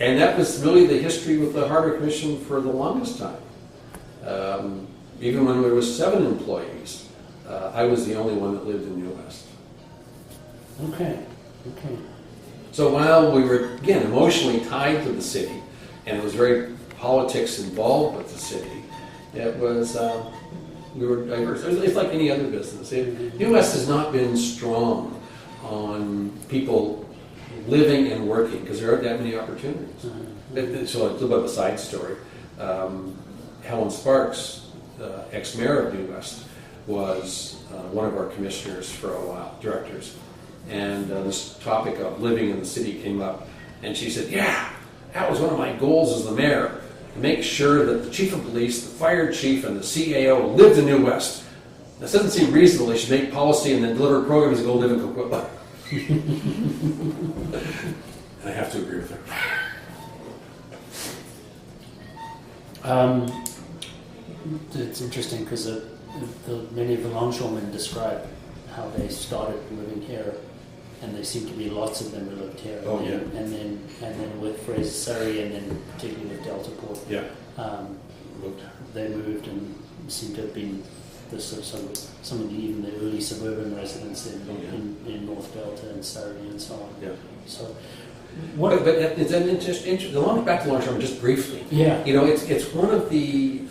And that was really the history with the Harbour Commission for the longest time. Even when there was 7 employees, I was the only one that lived in New West. Okay. So while we were, again, emotionally tied to the city, and it was very politics involved with the city, it was, we were diverse. It's like any other business. New West has not been strong on people living and working because there aren't that many opportunities. So it's a bit of a side story. Helen Sparks, ex-mayor of New West, was one of our commissioners for a while, directors. And this topic of living in the city came up. And she said, yeah, that was one of my goals as the mayor, to make sure that the chief of police, the fire chief, and the CAO lived in New West. This doesn't seem reasonable. They should make policy and then deliver programs and go live in Coquitlam. And I have to agree with her. It's interesting because many of the longshoremen describe how they started living here, and there seem to be lots of them who lived here. Oh, yeah. And then with Fraser Surrey, and then particularly with Deltaport, they moved and seem to have been some of even the early suburban residents in North Delta and Surrey and so on. Yeah. So. But it's an interesting. Back to longshoremen just briefly. Yeah. It's one of the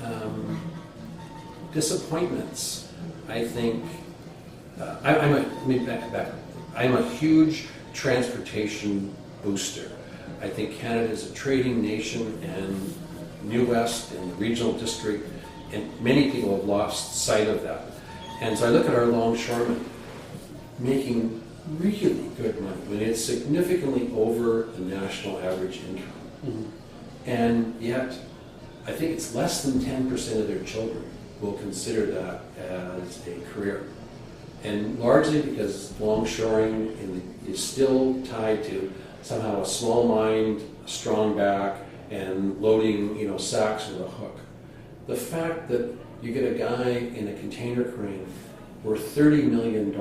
disappointments. I think I'm a huge transportation booster. I think Canada is a trading nation, and New West and the regional district, and many people have lost sight of that. And so I look at our longshoremen making really good money. I mean, it's significantly over the national average income. Mm-hmm. And yet, I think it's less than 10% of their children will consider that as a career. And largely because longshoring is still tied to somehow a small mind, a strong back, and loading, sacks with a hook. The fact that you get a guy in a container crane worth $30 million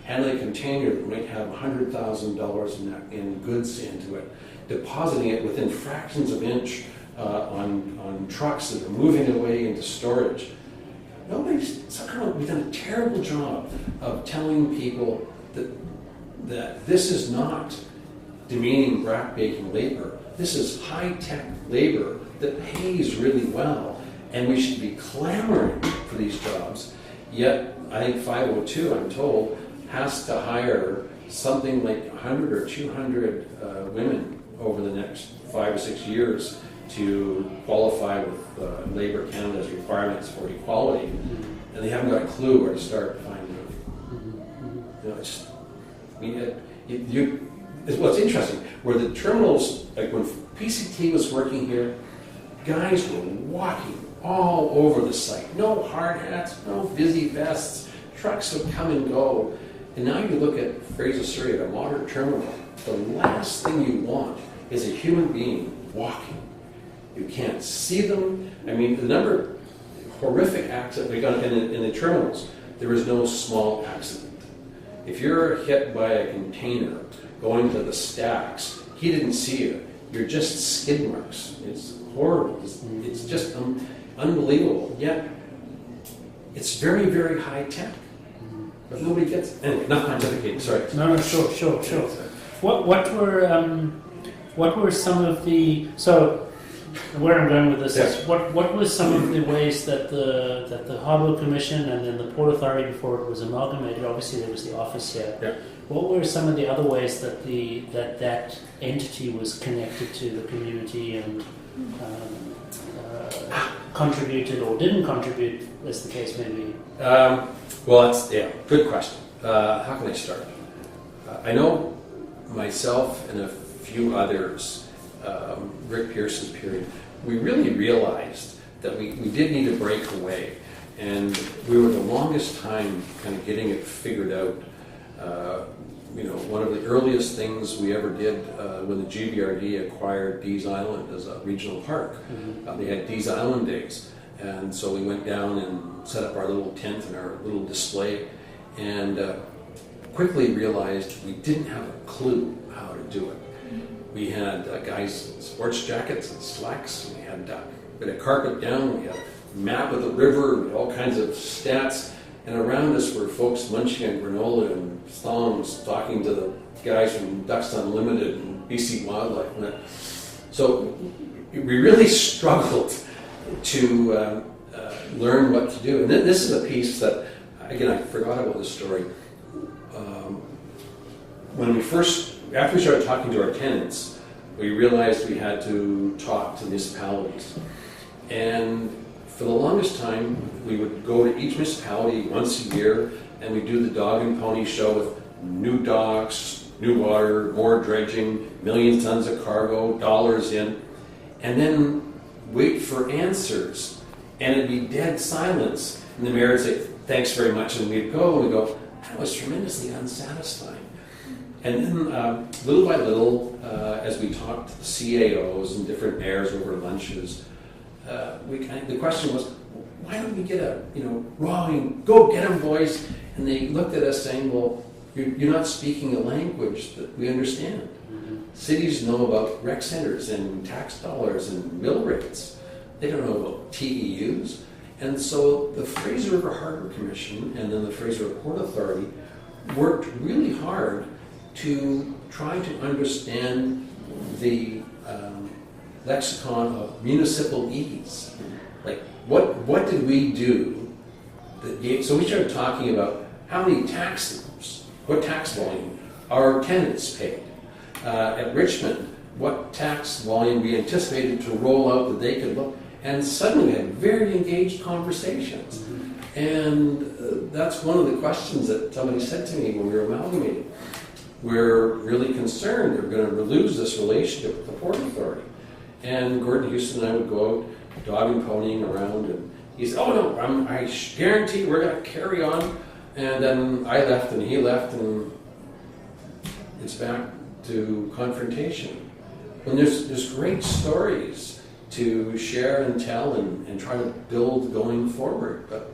handling a container that might have $100,000 in goods into it, depositing it within fractions of an inch on trucks that are moving away into storage. We've done a terrible job of telling people that this is not demeaning back-breaking labor. This is high-tech labor that pays really well, and we should be clamoring for these jobs. Yet, I think 502, I'm told, has to hire something like 100 or 200 women over the next 5 or 6 years to qualify with Labour Canada's requirements for equality, and they haven't got a clue where to start finding it. It's what's interesting, where the terminals, like when PCT was working here, guys were walking all over the site. No hard hats, no busy vests, trucks would come and go. And now you look at Fraser Surrey, a modern terminal, the last thing you want is a human being walking. You can't see them. I mean, the number of horrific accidents we got in the terminals, there is no small accident. If you're hit by a container going to the stacks, he didn't see you. You're just skid marks. It's horrible. It's just unbelievable. Yet, it's very, very high tech. But nobody gets it. Anyway, not pontificating, sorry. No, sure. What were some of the, so where I'm going with this is, what were some of the ways that the Harbour Commission and then the Port Authority, before it was amalgamated, obviously there was the office here. Yeah. What were some of the other ways that that entity was connected to the community and contributed or didn't contribute, as the case may be? Well, good question. How can I start? I know myself and a few others, Rick Pearson's period, we really realized that we did need to break away. And we were the longest time kind of getting it figured out. One of the earliest things we ever did when the GBRD acquired Dees Island as a regional park. They had Dees Island Days. And so we went down and set up our little tent and our little display, and quickly realized we didn't have a clue how to do it. We had guys in sports jackets and slacks. We had a bit of carpet down. We had a map of the river with all kinds of stats. And around us were folks munching on granola and thongs, talking to the guys from Ducks Unlimited and BC Wildlife. And so we really struggled to learn what to do. And this is a piece that, again, I forgot about this story. After we started talking to our tenants, we realized we had to talk to municipalities. And for the longest time, we would go to each municipality once a year, and we'd do the dog and pony show with new docks, new water, more dredging, million tons of cargo, dollars in, and then wait for answers. And it'd be dead silence. And the mayor would say, "Thanks very much," and we'd go, that was tremendously unsatisfying. And then little by little, as we talked to the CAOs and different mayors over lunches, the question was, why don't we get rowing, go get them, boys. And they looked at us saying, well, you're not speaking a language that we understand. Cities know about rec centers and tax dollars and mill rates. They don't know about TEUs. And so the Fraser River Harbor Commission and then the Fraser River Port Authority worked really hard to try to understand the lexicon of municipal ease. Like, what did we do that gave, so we started talking about how many taxes, what tax volume our tenants paid. At Richmond, what tax volume we anticipated to roll out that they could look, and suddenly we had very engaged conversations. And that's one of the questions that somebody said to me when we were amalgamating. We're really concerned we're going to lose this relationship with the Port Authority. And Gordon Houston and I would go out dog and ponying around, and he said, "Oh no, I guarantee we're going to carry on." And then I left and he left, and it's back to confrontation. And there's great stories to share and tell and try to build going forward. But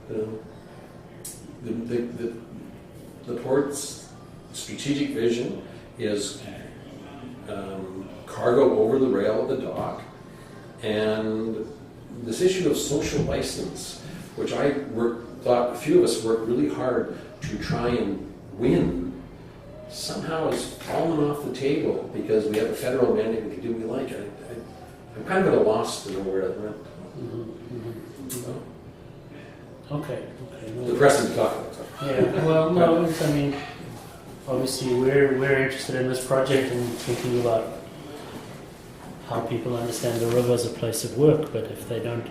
the port's strategic vision is cargo over the rail at the dock, and this issue of social license, which I thought a few of us worked really hard to try and win, somehow has fallen off the table because we have a federal mandate we can do what we like. I'm kind of at a loss to know where it went. Okay. Depressing to talk about. Yeah. Well, no. I mean, obviously, we're interested in this project and thinking about how people understand the river as a place of work. But if they don't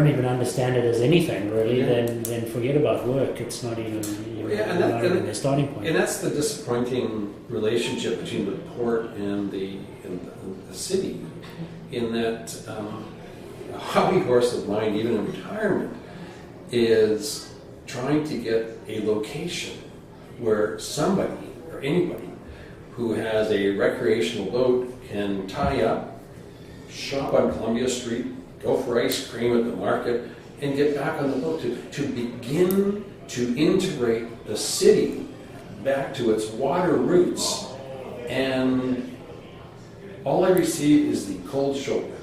even understand it as anything really, then forget about work. It's not even not even the starting point. And that's the disappointing relationship between the port and the city, in that a hobby horse of mine, even in retirement, is trying to get a location where somebody or anybody who has a recreational boat can tie up, shop on Columbia Street, go for ice cream at the market, and get back on the boat to begin to integrate the city back to its water roots. And all I receive is the cold shoulder.